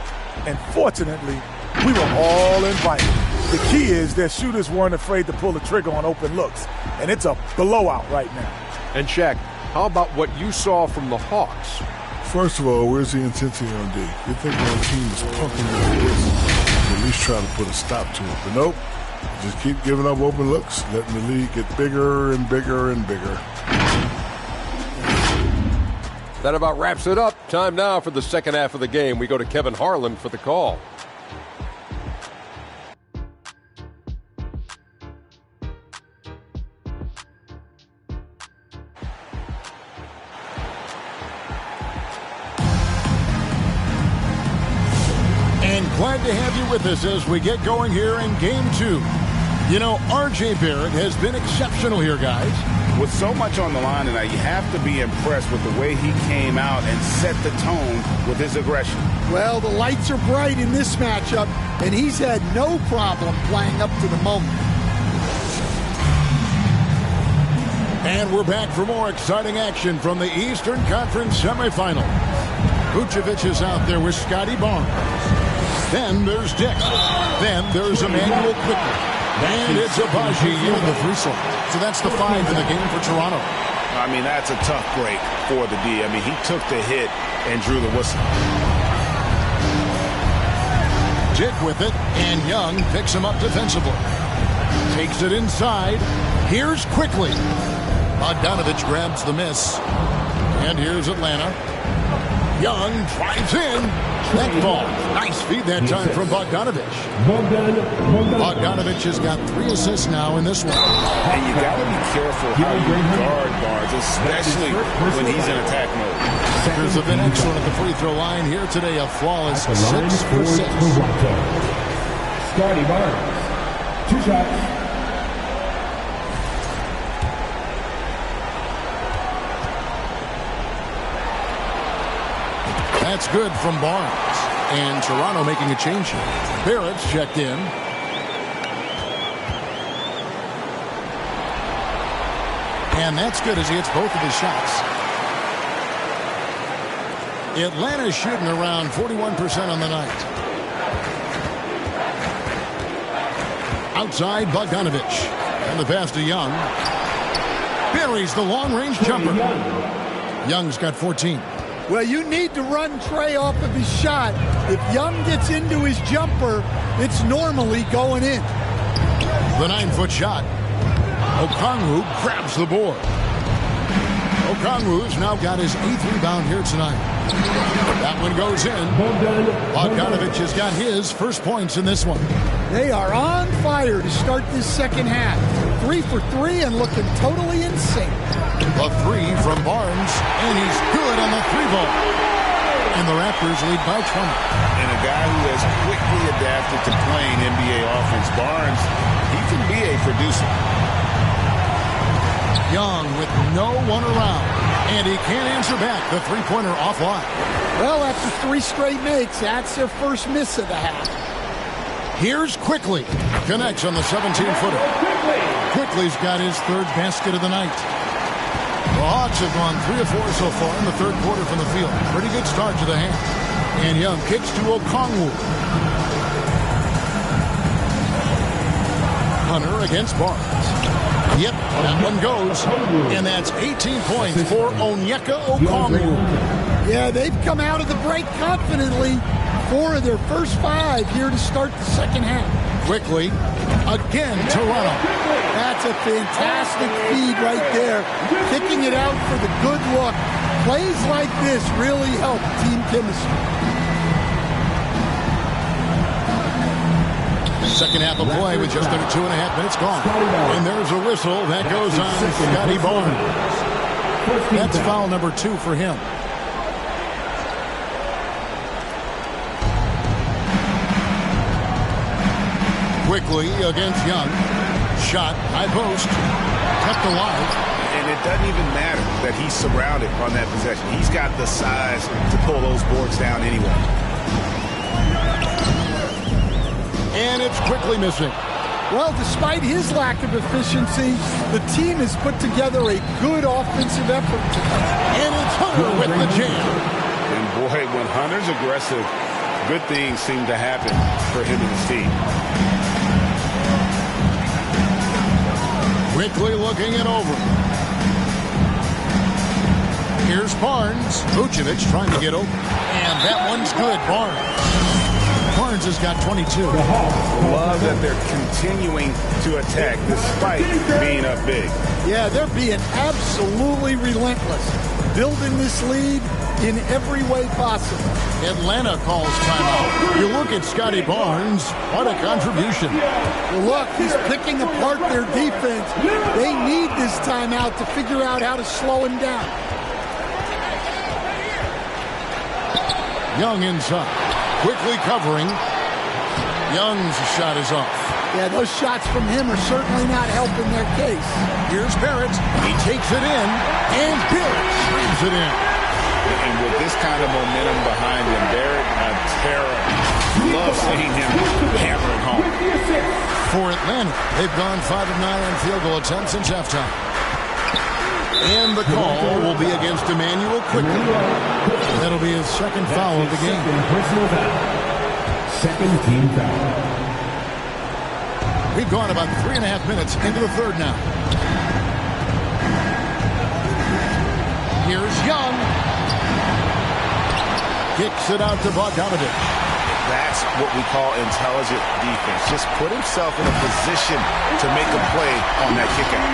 Speaker 3: and fortunately, we were all invited. The key is their shooters weren't afraid to pull the trigger on open looks, and it's a blowout right now.
Speaker 11: And Shaq, how about what you saw from the Hawks?
Speaker 12: First of all, where's the intensity on D? You think when a team is pumping like this, you at least try to put a stop to it. But nope, just keep giving up open looks, letting the league get bigger and bigger and bigger.
Speaker 11: That about wraps it up. Time now for the second half of the game. We go to Kevin Harlan for the call.
Speaker 4: And glad to have you with us as we get going here in Game 2. You know, R.J. Barrett has been exceptional here, guys.
Speaker 8: With so much on the line tonight, you have to be impressed with the way he came out and set the tone with his aggression.
Speaker 6: Well, the lights are bright in this matchup, and he's had no problem playing up to the moment.
Speaker 4: And we're back for more exciting action from the Eastern Conference semifinal. Vucevic is out there with Scotty Barnes. Then there's Dick. Then there's Emmanuel Quickly. And it's Abaji into the 3 slot. So that's the 5 in the game for Toronto.
Speaker 8: I mean, that's a tough break for the D. I mean, he took the hit and drew the whistle.
Speaker 4: Dick with it, and Young picks him up defensively. Takes it inside. Here's Quickly. Bogdanovich grabs the miss. And here's Atlanta. Young drives in. That ball. Nice feed that time from Bogdanovich. Bogdanovich has got 3 assists now in this one.
Speaker 8: And you got to be careful how you guard Barnes, especially when he's in attack mode.
Speaker 4: Here's a been excellent at the free throw line here today. A flawless 6 for 6.
Speaker 3: Scotty Barnes, 2 shots.
Speaker 4: That's good from Barnes. And Toronto making a change here. Barrett's checked in. And that's good as he hits both of his shots. Atlanta's shooting around 41% on the night. Outside, Bogdanovich. And the pass to Young. Buries the long-range jumper. Young's got 14.
Speaker 6: Well, you need to run Trey off of his shot. If Young gets into his jumper, it's normally going in.
Speaker 4: The 9-foot shot. Okongwu grabs the board. Okongwu's now got his 8th rebound here tonight. That one goes in. Bogdanovich has got his first points in this one.
Speaker 6: They are on fire to start this second half. 3 for 3 and looking totally in sync.
Speaker 4: A 3 from Barnes, and he's good on the 3-ball. And the Raptors lead by 20.
Speaker 8: And a guy who has quickly adapted to playing NBA offense, Barnes, he can be a producer.
Speaker 4: Young with no one around, and he can't answer back the 3-pointer offline.
Speaker 6: Well, after 3 straight makes, that's their first miss of the half.
Speaker 4: Here's Quickly. Connects on the 17-footer. Quickly's got his 3rd basket of the night. Hawks have gone 3 of 4 so far in the third quarter from the field. Pretty good start to the hand. And Young kicks to Okongwu. Hunter against Barnes. Yep, that one goes. And that's 18 points for Onyeka Okongwu.
Speaker 6: Yeah, they've come out of the break confidently. 4 of their first 5 here to start the second half.
Speaker 4: Quickly, again, Toronto.
Speaker 6: That's a fantastic feed right there. Kicking it out for the good look. Plays like this really help team chemistry.
Speaker 4: Second half of play with just under 2.5 minutes gone. And there's a whistle that goes on Scotty Barnes. That's foul number 2 for him. Quickly against Young. Shot, high post, kept alive.
Speaker 5: And it doesn't even matter that he's surrounded on that possession. He's got the size to pull those boards down anyway.
Speaker 4: And it's quickly missing.
Speaker 6: Well, despite his lack of efficiency, the team has put together a good offensive effort today.
Speaker 4: And it's Hunter with the jam.
Speaker 5: And boy, when Hunter's aggressive, good things seem to happen for him and his team.
Speaker 4: Quickly looking it over. Here's Barnes. Vucevic trying to get open. And that one's good. Barnes has got 22.
Speaker 5: Love that they're continuing to attack despite being up big.
Speaker 6: Yeah, they're being absolutely relentless. Building this lead in every way possible.
Speaker 4: Atlanta calls timeout. You look at Scotty Barnes. What a contribution.
Speaker 6: Well, look, he's picking apart their defense. They need this timeout to figure out how to slow him down.
Speaker 4: Young inside. Quickly covering. Young's shot is off.
Speaker 6: Yeah, those shots from him are certainly not helping their case.
Speaker 4: Here's Barrett. He takes it in. And Barrett slams it in.
Speaker 5: And with this kind of momentum behind him, Barrett, a terror. Love seeing him hammer it home.
Speaker 4: For Atlanta, they've gone 5 of 9 on field goal attempts since halftime. And the call will be against Emmanuel quickly. That'll be his second foul of the game.
Speaker 13: Second team foul.
Speaker 4: We've gone about 3.5 minutes into the third now. Here's Young. Kicks it out to Bogdanovich.
Speaker 5: That's what we call intelligent defense. Just put himself in a position to make a play on that kick out.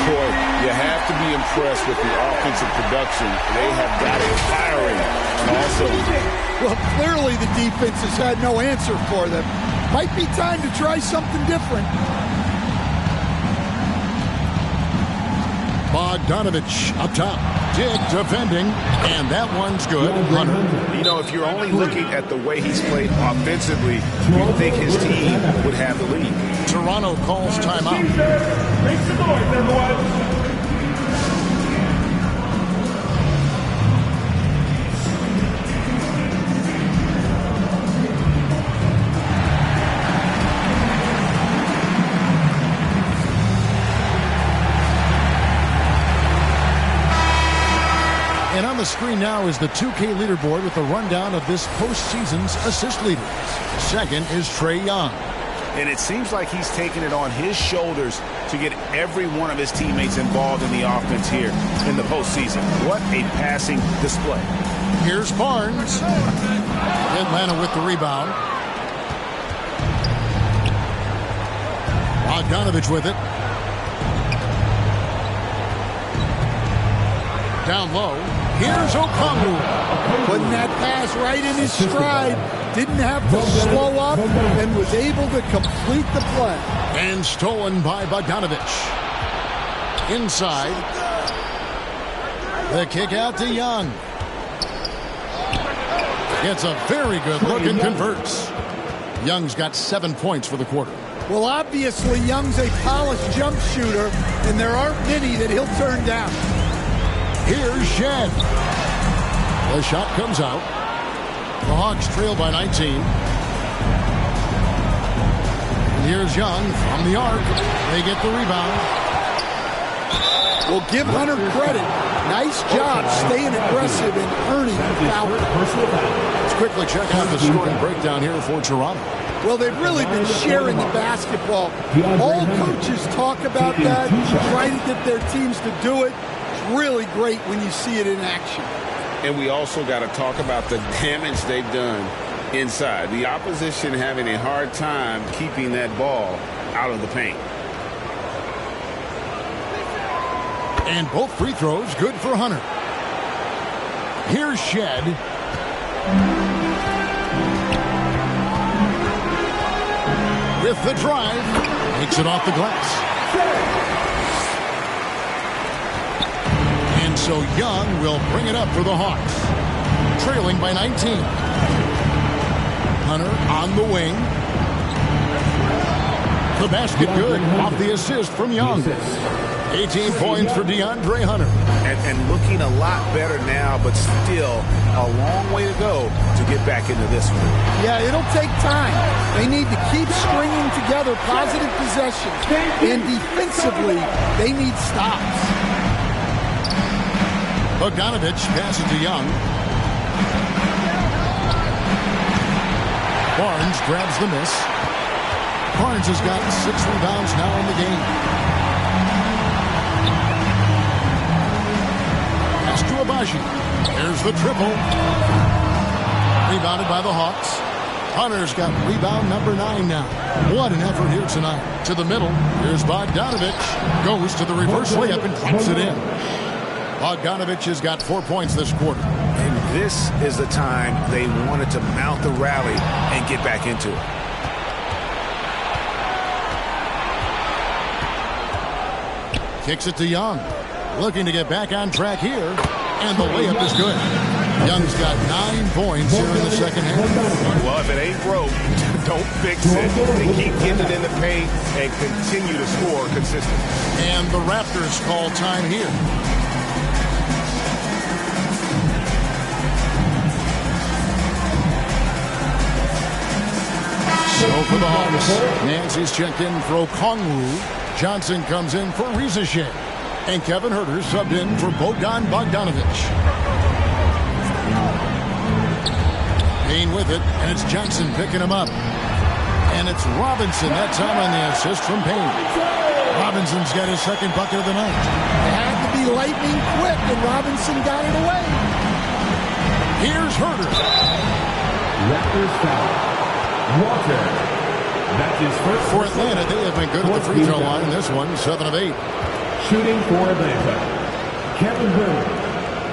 Speaker 5: Boy, you have to be impressed with the offensive production. They have got it firing. Also,
Speaker 6: well, clearly the defense has had no answer for them. Might be time to try something different.
Speaker 4: Bogdanovich up top. Dick defending, and that one's good. Hunter.
Speaker 5: You know, if you're only looking at the way he's played offensively, you'd think his team would have the lead.
Speaker 4: Toronto calls timeout.
Speaker 13: Make some noise, everyone.
Speaker 4: And on the screen now is the 2K leaderboard with a rundown of this postseason's assist leaders. Second is Trae Young.
Speaker 5: And it seems like he's taking it on his shoulders to get every one of his teammates involved in the offense here in the postseason. What a passing display.
Speaker 4: Here's Barnes. Atlanta with the rebound. Bogdanovich with it. Down low. Here's Okongwu.
Speaker 6: Putting that pass right in his stride. Didn't have to slow up and was able to complete the play.
Speaker 4: And stolen by Bogdanovich. Inside. The kick out to Young. Gets a very good look and converts. Young's got 7 points for the quarter.
Speaker 6: Well, obviously, Young's a polished jump shooter, and there aren't many that he'll turn down.
Speaker 4: Here's Shed. The shot comes out. The Hawks trail by 19. And here's Young from the arc. They get the rebound.
Speaker 6: Well, give Hunter credit. Nice job staying aggressive and earning the foul.
Speaker 4: Let's quickly check out the scoring breakdown here for Toronto.
Speaker 6: Well, they've really been sharing the basketball. All coaches talk about that, trying to get their teams to do it. It's really great when you see it in action.
Speaker 5: And we also got to talk about the damage they've done inside. The opposition having a hard time keeping that ball out of the paint.
Speaker 4: And both free throws good for Hunter. Here's Shed. With the drive, makes it off the glass. And so Young will bring it up for the Hawks, trailing by 19. Hunter on the wing. The basket good off the assist from Young. 18 points for DeAndre Hunter.
Speaker 5: And looking a lot better now, but still a long way to go to get back into this one.
Speaker 6: Yeah, it'll take time. They need to keep stringing together positive possessions. And defensively, they need stops.
Speaker 4: Bogdanovich passes to Young. Barnes grabs the miss. Barnes has got 6 rebounds now in the game. Pass to Abaji. There's the triple. Rebounded by the Hawks. Hunter's got rebound number 9 now. What an effort here tonight. To the middle. Here's Bogdanovich. Goes to the reverse layup and drops it in. Bogdanovich has got 4 points this quarter.
Speaker 5: And this is the time they wanted to mount the rally and get back into it.
Speaker 4: Kicks it to Young. Looking to get back on track here. And the layup is good. Young's got 9 points here in the second half.
Speaker 8: Well, if it ain't broke, don't fix it. They keep getting it in the paint and continue to score consistently.
Speaker 4: And the Raptors call time here. So for the Hawks, Nancy's checked in for Okongwu. Johnson comes in for Rizachet. And Kevin Huerter subbed in for Bogdan Bogdanovich. Payne with it, and it's Johnson picking him up. And it's Robinson that time on the assist from Payne. Robinson's got his second bucket of the night.
Speaker 6: It had to be lightning quick, and Robinson got it away.
Speaker 4: Here's Huerter.
Speaker 13: Raptors foul. Walker. That's his first.
Speaker 4: For Atlanta, they have been good at the free throw line. This one, 7 of 8.
Speaker 13: Shooting for Atlanta. Kevin Huerter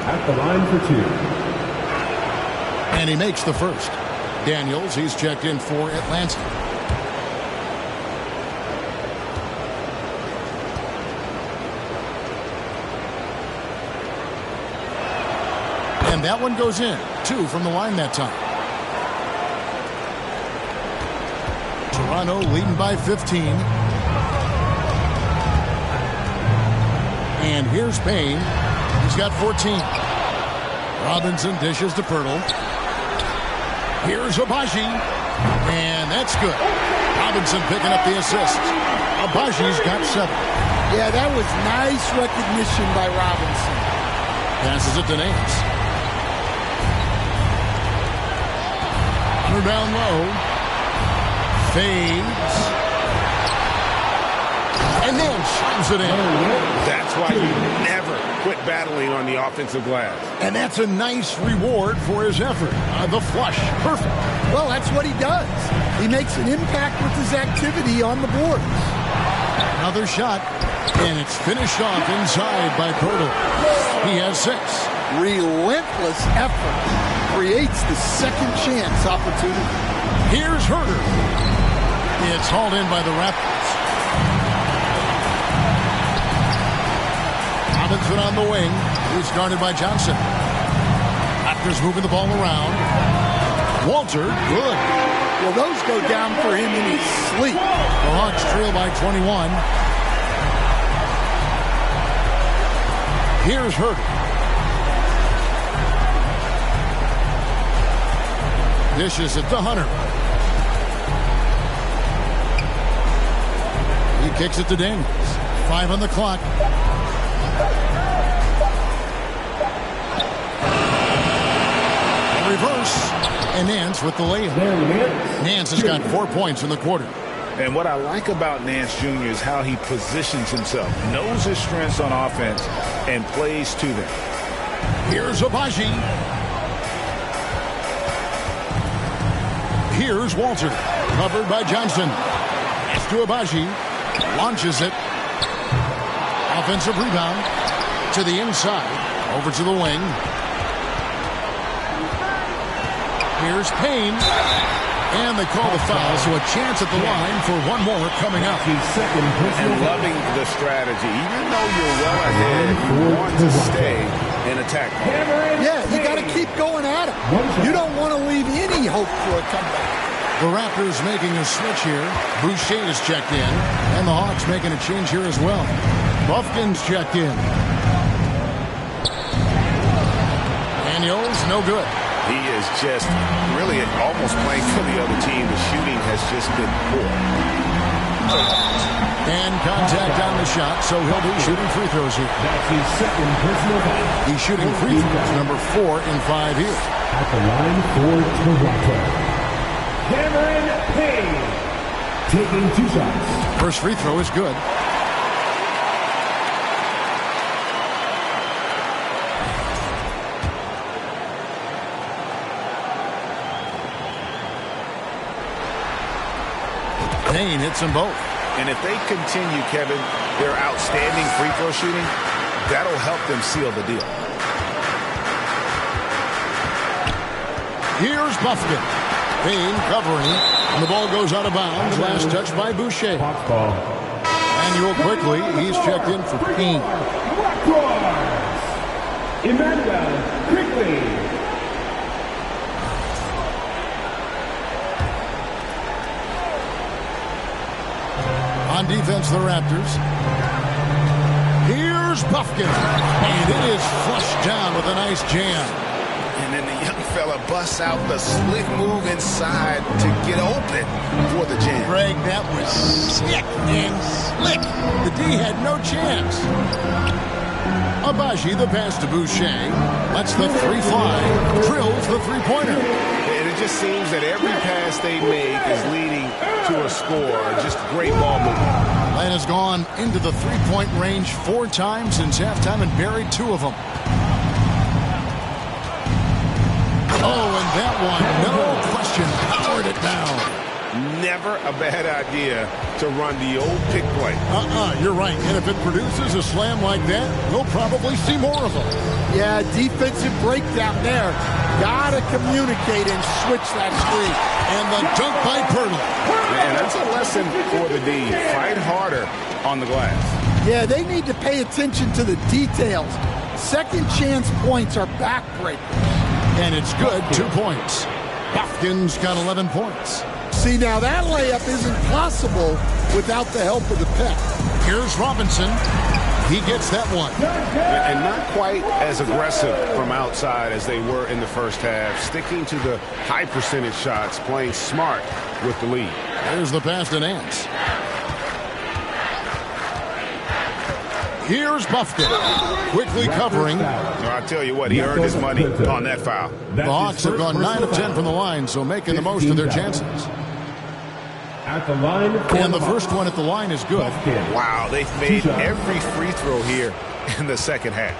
Speaker 13: at the line for 2.
Speaker 4: And he makes the first. Daniels, he's checked in for Atlanta. And that one goes in. 2 from the line that time. Toronto leading by 15. And here's Payne. He's got 14. Robinson dishes to Pirtle. Here's Abaji. And that's good. Robinson picking up the assist. Abaji's got 7.
Speaker 6: Yeah, that was nice recognition by Robinson.
Speaker 4: Passes it to Nance. Hunter down low. Fades. And then shines it in.
Speaker 5: That's why you never quit battling on the offensive glass.
Speaker 4: And that's a nice reward for his effort. The flush. Perfect.
Speaker 6: Well, that's what he does. He makes an impact with his activity on the boards.
Speaker 4: Another shot. And it's finished off inside by Pirtle. He has 6.
Speaker 6: Relentless effort creates the second chance opportunity.
Speaker 4: Here's Huerter. It's hauled in by the Raptors. Robinson on the wing. He's guarded by Johnson. Raptors moving the ball around. Walter, good.
Speaker 6: Well, those go down for him in his sleep.
Speaker 4: The Hawks trail by 21. Here's Huerter. Dishes it to Hunter. He kicks it to Daniels. 5 on the clock. reverse. And Nance with the layup. Nance has got 4 points in the quarter.
Speaker 8: And what I like about Nance Jr. is how he positions himself, knows his strengths on offense, and plays to them.
Speaker 4: Here's Abaji. Here's Walter. Covered by Johnson. It's to Abaji. Launches it. Offensive rebound. To the inside. Over to the wing. Here's Payne. And they call the foul, so a chance at the line for one more coming up.
Speaker 8: And loving the strategy. Even though you're well ahead, you want to stay in attack.
Speaker 6: Yeah, you got to keep going at it. You don't want to leave any hope for a comeback.
Speaker 4: The Raptors making a switch here. Boucher is checked in. And the Hawks making a change here as well. Buffkin's checked in. Daniels, no good.
Speaker 8: He is just really almost playing for the other team. The shooting has just been poor.
Speaker 4: And contact on the shot, so he'll be shooting free throws here.
Speaker 13: That's his second personal foul.
Speaker 4: He's shooting free throws, number 4 in 5 here.
Speaker 13: At the line for Toronto, Cameron Payne taking 2 shots.
Speaker 4: First free throw is good. Payne hits them both.
Speaker 8: And if they continue, Kevin, their outstanding free throw shooting, that'll help them seal the deal.
Speaker 4: Here's Buffkin. Payne covering. And the ball goes out of bounds. Last touch by Boucher. Manuel quickly. He's checked in for Payne.
Speaker 13: Emmanuel quickly.
Speaker 4: On defense, the Raptors. Here's Buffkin. And it is flushed down with a nice jam.
Speaker 8: And then the young fella busts out the slick move inside to get open for the jam.
Speaker 4: Greg, that was sick and slick. The D had no chance. Abaji, the pass to Boucher. Lets the 3 fly. Drills the 3-pointer.
Speaker 8: And it just seems that every pass they make is leading to a score. Just great ball movement.
Speaker 4: Len has gone into the 3-point range 4 times since halftime and buried 2 of them. Oh, and that one, no question, powered it down.
Speaker 8: Never a bad idea to run the old pick play.
Speaker 4: You're right. And if it produces a slam like that, we'll probably see more of them.
Speaker 6: Yeah, defensive breakdown there. Gotta communicate and switch that screen.
Speaker 4: And the dunk by Pirtle.
Speaker 8: Man, that's a lesson for the D. Fight harder on the glass.
Speaker 6: Yeah, they need to pay attention to the details. Second chance points are backbreakers.
Speaker 4: And it's good, 2 points. Buffkin's got 11 points.
Speaker 6: See, now that layup isn't possible without the help of the pick.
Speaker 4: Here's Robinson. He gets that one.
Speaker 8: And not quite as aggressive from outside as they were in the first half. Sticking to the high percentage shots, playing smart with the lead.
Speaker 4: There's the pass to Nance. Here's Buffkin. Quickly covering.
Speaker 8: I tell you what, he earned his money on that foul.
Speaker 4: The Hawks have gone 9 of 10 from the line, so making the most of their chances.
Speaker 13: At the line
Speaker 4: and the first one at the line is good.
Speaker 8: Wow, they've made every free throw here in the second half.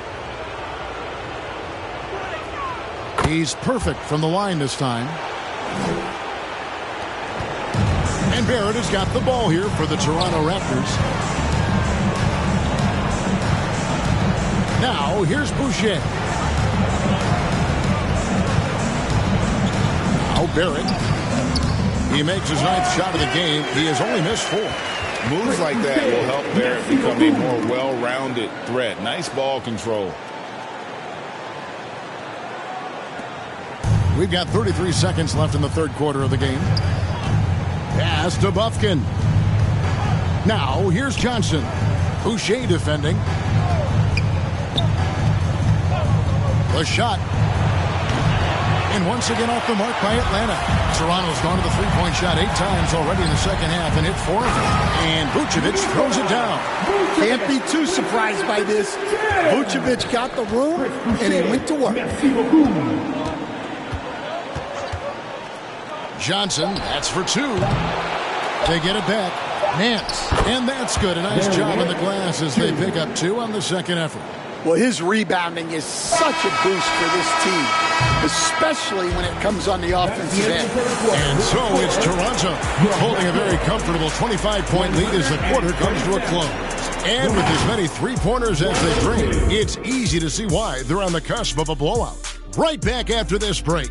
Speaker 4: He's perfect from the line this time. And Barrett has got the ball here for the Toronto Raptors. Now, here's Boucher. Now, Barrett. He makes his 9th shot of the game. He has only missed 4.
Speaker 8: Moves like that will help Barrett become a more well-rounded threat. Nice ball control.
Speaker 4: We've got 33 seconds left in the 3rd quarter of the game. Pass to Buffkin. Now, here's Johnson. Boucher defending. The shot. And once again off the mark by Atlanta. Toronto's gone to the 3-point shot 8 times already in the second half and hit 4 of them. And Vucevic throws it down.
Speaker 6: Can't be too surprised by this. Vucevic got the room and he went to work.
Speaker 4: Johnson, that's for 2. They get it back. Nance, and that's good. A nice job on the glass as they pick up 2 on the second effort.
Speaker 6: Well, his rebounding is such a boost for this team, especially when it comes on the offensive end.
Speaker 4: And so it's Toronto holding a very comfortable 25-point lead as the quarter comes to a close. And with as many three-pointers as they bring, it's easy to see why they're on the cusp of a blowout. Right back after this break.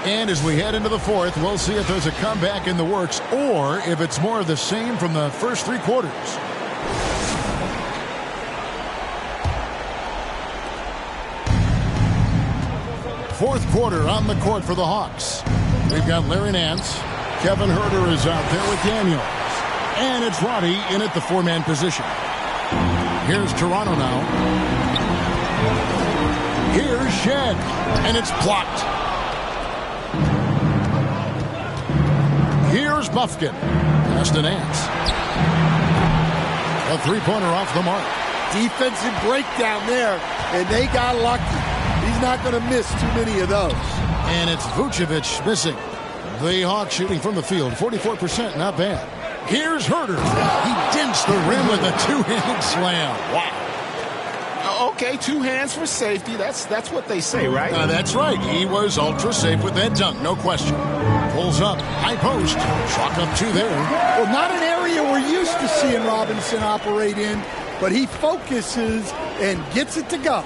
Speaker 4: And as we head into the fourth, we'll see if there's a comeback in the works or if it's more of the same from the first 3 quarters. Fourth quarter on the court for the Hawks. We've got Larry Nance. Kevin Huerter is out there with Daniels. And it's Roddy in at the 4-man position. Here's Toronto now. Here's Shed. And it's blocked. Here's Buffkin. Pass to Nance. A 3-pointer off the mark.
Speaker 6: Defensive breakdown there, and they got lucky. He's not going to miss too many of those.
Speaker 4: And it's Vucevic missing. The Hawks shooting from the field, 44%, not bad. Here's Huerter. He dents the rim with a 2-handed slam. Wow.
Speaker 8: Okay, 2 hands for safety. That's what they say, right?
Speaker 4: That's right. He was ultra safe with that dunk, no question. Pulls up, high post, chalk up 2 there.
Speaker 6: Well, not an area we're used to seeing Robinson operate in, but he focuses and gets it to go.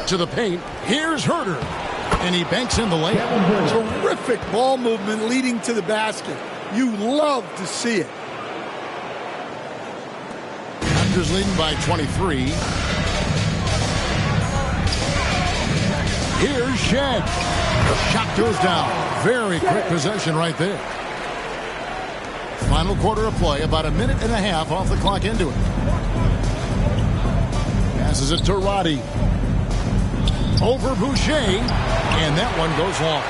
Speaker 4: To the paint, here's Huerter. And he banks in the layup.
Speaker 6: Terrific ball movement leading to the basket. You love to see it.
Speaker 4: Raptors leading by 23. Here's Shed. The shot goes down. Very quick possession right there. Final quarter of play, about 1.5 minutes off the clock into it. Passes it to Roddy. Over Boucher, and that one goes long.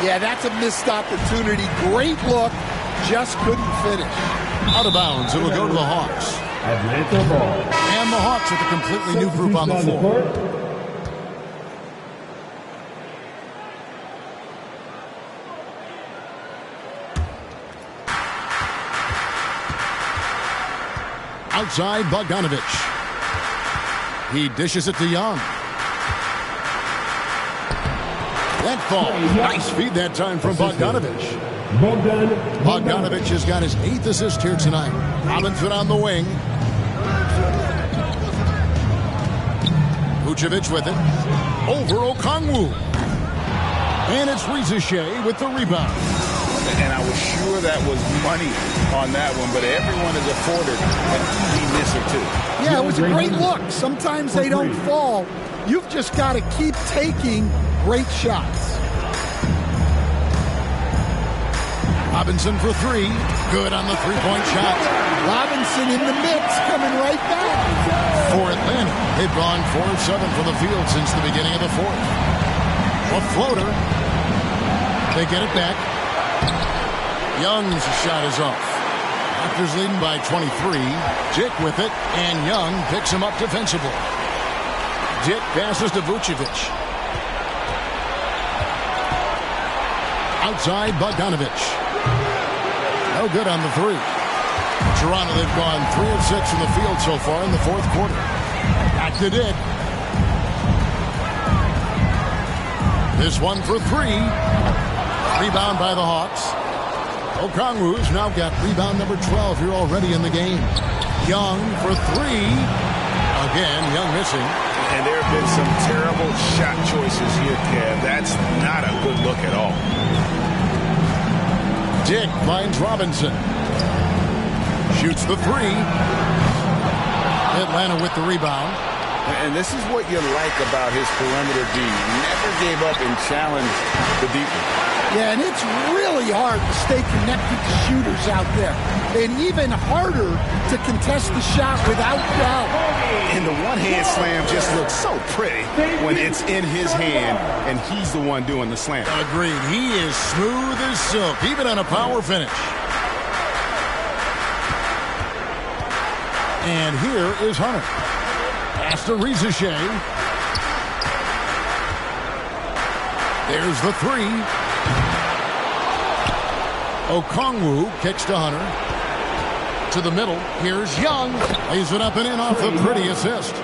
Speaker 6: Yeah, that's a missed opportunity. Great look, just couldn't finish.
Speaker 4: Out of bounds, it will go to the Hawks. And the Hawks with a completely new group on the floor. Outside, Bogdanovich. He dishes it to Young. That fall. Nice feed that time from Bogdanovich. Bogdanovich has got his 8th assist here tonight. Robinson on the wing. Vucevic with it. Over Okongwu. And it's Rizachet with the rebound.
Speaker 8: And I was sure that was money on that one, but everyone is afforded an easy miss or 2.
Speaker 6: Yeah, it was a great look. Sometimes they don't fall. You've just got to keep taking great shots.
Speaker 4: Robinson for 3. Good on the 3-point shot.
Speaker 6: Robinson in the mix, coming right back.
Speaker 4: For Atlanta, they've gone 4 of 7 from the field since the beginning of the fourth. A floater. They get it back. Young's shot is off. Raptors leading by 23. Dick with it, and Young picks him up defensively. Dick passes to Vucevic. Outside, Bogdanovich. No good on the 3. Toronto, they've gone 3 of 6 from the field so far in the fourth quarter. Back to Dick. This one for 3. Rebound by the Hawks. Okongwu's now got rebound number 12 here already in the game. Young for 3. Again, Young missing.
Speaker 8: And there have been some terrible shot choices here, Kev. That's not a good look at all.
Speaker 4: Dick finds Robinson. Shoots the 3. Atlanta with the rebound.
Speaker 8: And this is what you like about his perimeter D. Never gave up and challenged the deep one.
Speaker 6: Yeah, and it's really hard to stay connected to shooters out there. And even harder to contest the shot without foul.
Speaker 8: And the one-hand slam just looks so pretty when it's in his hand and he's the one doing the slam.
Speaker 4: Agreed. He is smooth as silk, even on a power finish. And here is Hunter. Pass to Rizashea. There's the three. Okongwu kicks to Hunter. To the middle. Here's Young. Lays it up and in off the pretty assist.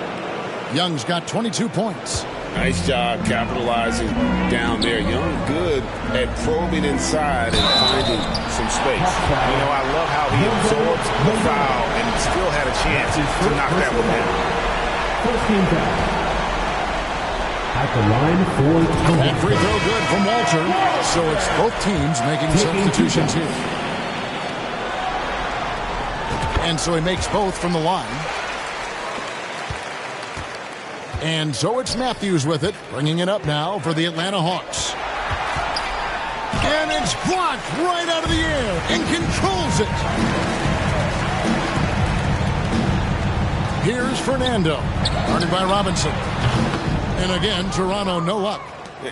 Speaker 4: Young's got 22 points.
Speaker 5: Nice job capitalizing down there. Young good at probing inside and finding some space. You know, I love how he absorbs the foul and still had a chance to knock that one down.
Speaker 13: First team foul. At the line for
Speaker 4: that free throw good from Walter. So it's both teams making substitutions here. And so he makes both from the line. And so it's Matthews with it, bringing it up now for the Atlanta Hawks. And it's blocked right out of the air and controls it. Here's Fernando, guarded by Robinson. And again, Toronto no luck.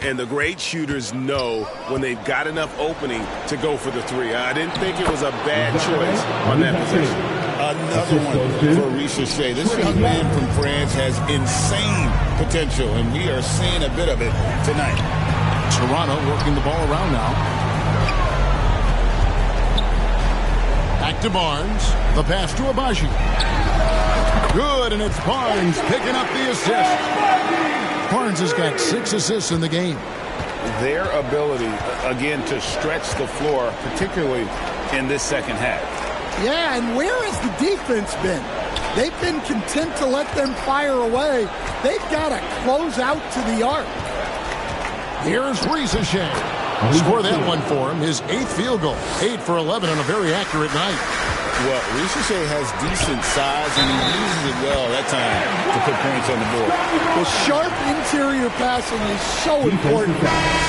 Speaker 5: And the great shooters know when they've got enough opening to go for the three. I didn't think it was a bad choice on that possession.
Speaker 8: Another one for Rizashea. This young man from France has insane potential, and we are seeing a bit of it tonight.
Speaker 4: Toronto working the ball around now. Back to Barnes. The pass to Abaji. Good, and it's Barnes picking up the assist. Barnes has got 6 assists in the game.
Speaker 5: Their ability, again, to stretch the floor, particularly in this second half.
Speaker 6: Yeah, and where has the defense been? They've been content to let them fire away. They've got to close out to the arc.
Speaker 4: Here's Rizashea. Score that one for him. His 8th field goal. 8 for 11 on a very accurate night.
Speaker 8: Well, Rizashea has decent size, and he uses it well that time to put points on the board.
Speaker 6: The sharp interior passing is so important.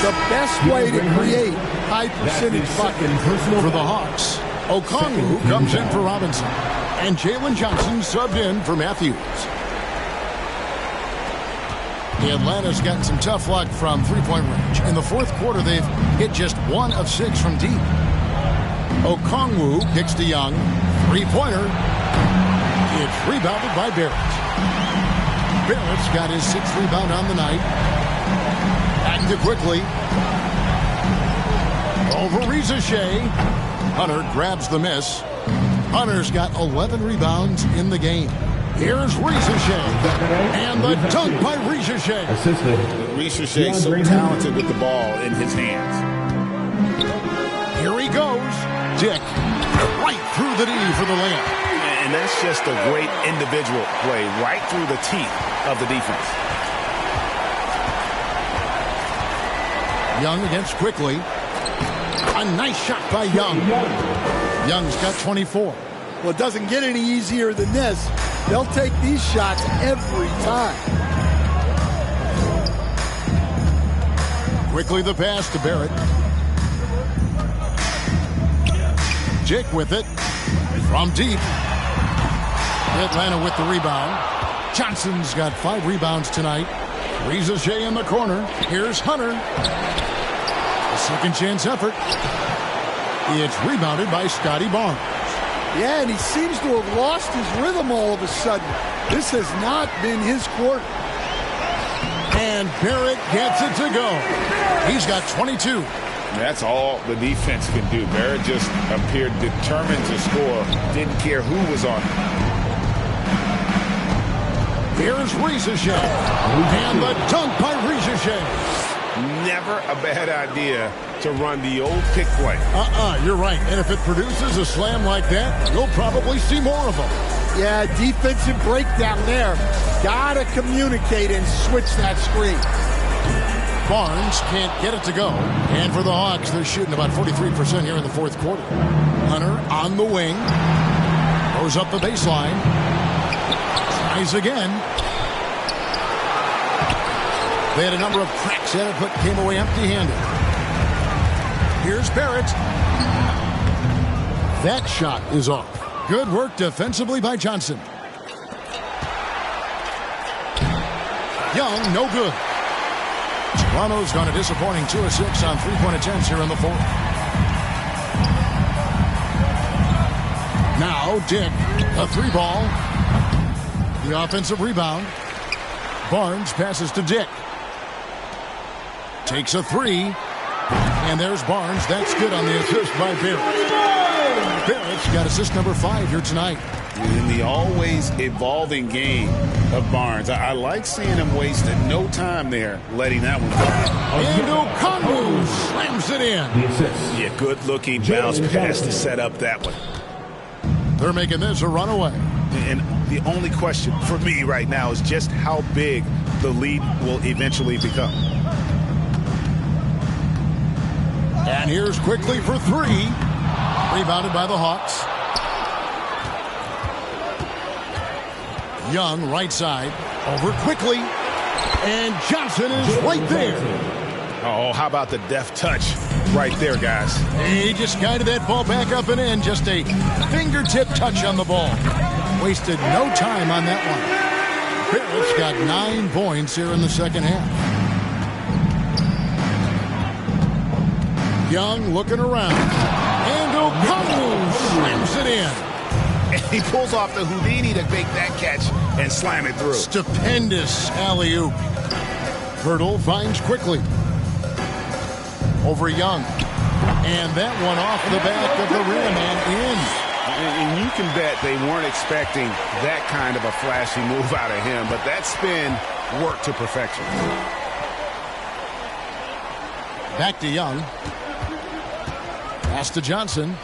Speaker 6: The best way to create high-percentage buckets.
Speaker 4: For the Hawks, Okongwu comes in for Robinson. And Jalen Johnson subbed in for Matthews. Atlanta's gotten some tough luck from three-point range. In the fourth quarter, they've hit just 1 of 6 from deep. Okongwu kicks to Young. Three-pointer. It's rebounded by Barrett. Barrett's got his 6th rebound on the night. Back to Quickly. Over Rizashea. Hunter grabs the miss. Hunter's got 11 rebounds in the game. Here's Rizashea. And the dunk by Rizashea.
Speaker 8: Rizashea so talented with the ball in his hands.
Speaker 4: Here he goes. Dick right through the knee for the layup.
Speaker 5: And that's just a great individual play right through the teeth of the defense.
Speaker 4: Young against Quickly. A nice shot by Young. Young's got 24.
Speaker 6: Well, it doesn't get any easier than this. They'll take these shots every time.
Speaker 4: Quickly the pass to Barrett. Jake with it. From deep. Atlanta with the rebound. Johnson's got 5 rebounds tonight. Rizashea in the corner. Here's Hunter. A second chance effort. It's rebounded by Scotty Barnes.
Speaker 6: Yeah, and he seems to have lost his rhythm all of a sudden. This has not been his quarter.
Speaker 4: And Barrett gets it to go. He's got 22.
Speaker 5: That's all the defense can do. Barrett just appeared determined to score. Didn't care who was on him.
Speaker 4: Here's Rizashea. And the dunk by Rizashea.
Speaker 5: Never a bad idea to run the old pick play.
Speaker 4: You're right. And if it produces a slam like that, you'll probably see more of them.
Speaker 6: Yeah, defensive breakdown there. Gotta communicate and switch that screen.
Speaker 4: Barnes can't get it to go. And for the Hawks, they're shooting about 43% here in the fourth quarter. Hunter on the wing. Goes up the baseline. Tries again. They had a number of cracks at it, but came away empty-handed. Here's Barrett. That shot is off. Good work defensively by Johnson. Young, no good. Toronto's gone a disappointing 2 of 6 on three-point attempts here in the fourth. Now Dick, a three ball. The offensive rebound. Barnes passes to Dick. Takes a three. And there's Barnes. That's good on the assist by Barrett. Barrett's got assist number 5 here tonight.
Speaker 5: In the always evolving game of Barnes, I like seeing him wasting no time there, letting that one go.
Speaker 4: And Okongwu slams it in.
Speaker 8: Yeah, good-looking bounce pass to set up that one.
Speaker 4: They're making this a runaway.
Speaker 8: And the only question for me right now is just how big the lead will eventually become.
Speaker 4: And here's quickly for 3. Rebounded by the Hawks. Young, right side. Over quickly. And Johnson is right there.
Speaker 8: Oh, how about the deft touch right there, guys?
Speaker 4: He just guided that ball back up and in. Just a fingertip touch on the ball. Wasted no time on that one. Barrett's got 9 points here in the second half. Young looking around. And Okongwu slams it in.
Speaker 8: And he pulls off the Houdini to make that catch and slam it through.
Speaker 4: Stupendous alley-oop. Hurdle finds quickly. Over Young. And that one off the back of the rim and in.
Speaker 5: And you can bet they weren't expecting that kind of a flashy move out of him, but that spin worked to perfection.
Speaker 4: Back to Young. Pass to Johnson.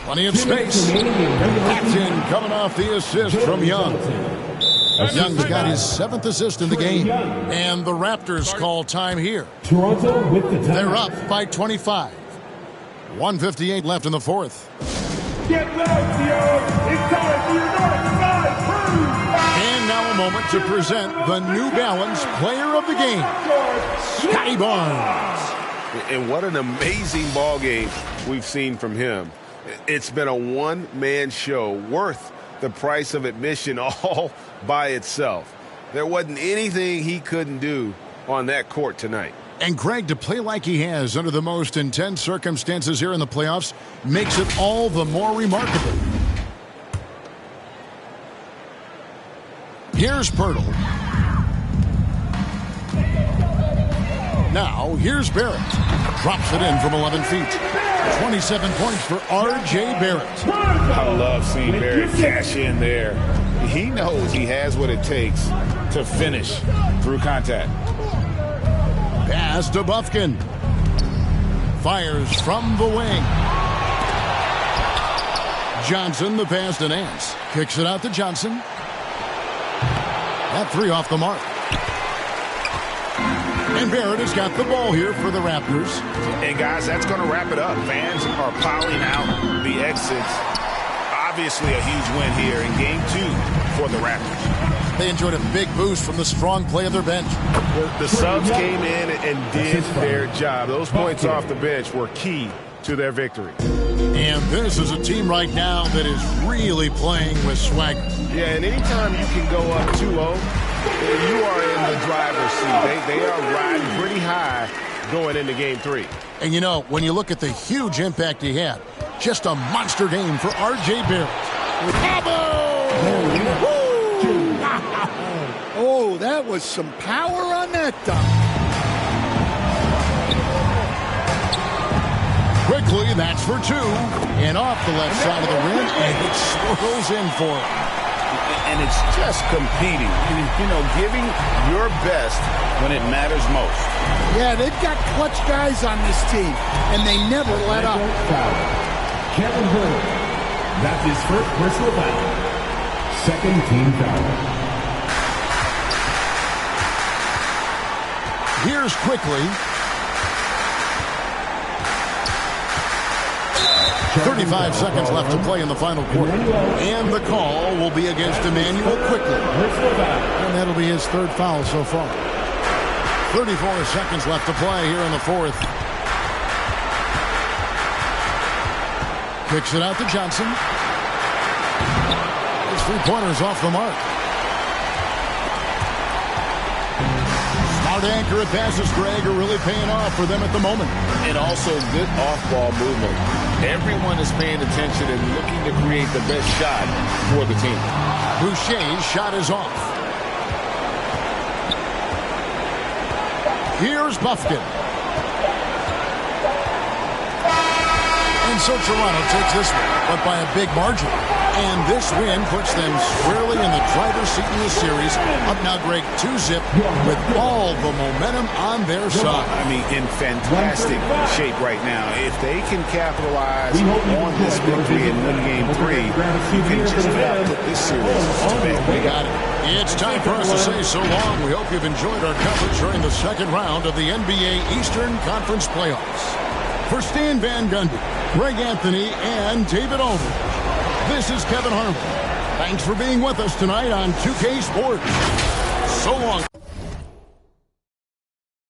Speaker 4: Plenty of space. That's in, coming off the assist from Young. Young's got his 7th assist in the game. And the Raptors call time here.
Speaker 13: Toronto with the time.
Speaker 4: They're up by 25. 1:58 left in the fourth.
Speaker 13: Get loud, Theo. It's time for your North Side Crew.
Speaker 4: And now a moment to present the New Balance Player of the Game, Scotty Barnes.
Speaker 5: And what an amazing ball game we've seen from him. It's been a one-man show worth the price of admission all by itself. There wasn't anything he couldn't do on that court tonight.
Speaker 4: And Greg, to play like he has under the most intense circumstances here in the playoffs makes it all the more remarkable. Here's Pirtle. Now, here's Barrett. Drops it in from 11 feet. 27 points for R.J. Barrett.
Speaker 5: I love seeing Barrett cash in there. He knows he has what it takes to finish through contact.
Speaker 4: Pass to Bufkin. Fires from the wing. Johnson, the pass to Nance. Kicks it out to Johnson. That 3 off the mark. And Barrett has got the ball here for the Raptors.
Speaker 8: And guys, that's going to wrap it up. Fans are piling out the exits. Obviously a huge win here in Game 2 for the Raptors.
Speaker 4: They enjoyed a big boost from the strong play of their bench.
Speaker 8: The subs came in and did their job. Those points off the bench were key to their victory.
Speaker 4: And this is a team right now that is really playing with swagger.
Speaker 5: Yeah, and anytime you can go up 2-0, you are in the driver's seat. They are riding pretty high going into Game 3.
Speaker 4: And you know, when you look at the huge impact he had, just a monster game for R.J. Barrett.
Speaker 6: Oh, that was some power on that dunk.
Speaker 4: Quickly, that's for 2. And off the left side of the rim, and it swirls in for him.
Speaker 5: And it's just competing, you know, giving your best when it matters most.
Speaker 6: Yeah, they've got clutch guys on this team, and they never let up.
Speaker 13: Kevin Hurd. That's his first personal foul. Second team foul.
Speaker 4: Here's quickly. 35 seconds left to play in the final quarter. And the call will be against Emmanuel quickly. And that'll be his 3rd foul so far. 34 seconds left to play here in the fourth. Kicks it out to Johnson. His three-pointers off the mark. Smart accurate passes, Greg, are really paying off for them at the moment.
Speaker 5: And also good off-ball movement. Everyone is paying attention and looking to create the best shot for the team.
Speaker 4: Boucher's shot is off. Here's Buffkin. And so Toronto takes this one, but by a big margin. And this win puts them squarely in the driver's seat in the series. Up now, Greg, 2-zip with all the momentum on their side.
Speaker 5: I mean, in fantastic shape right now. If they can capitalize on this victory and win game 3, you can just about put this series to bed.
Speaker 4: We got it. It's time for us to say so long. We hope you've enjoyed our coverage during the second round of the NBA Eastern Conference Playoffs. For Stan Van Gundy, Greg Anthony, and David Aldridge, this is Kevin Harlan. Thanks for being with us tonight on 2K Sports. So long.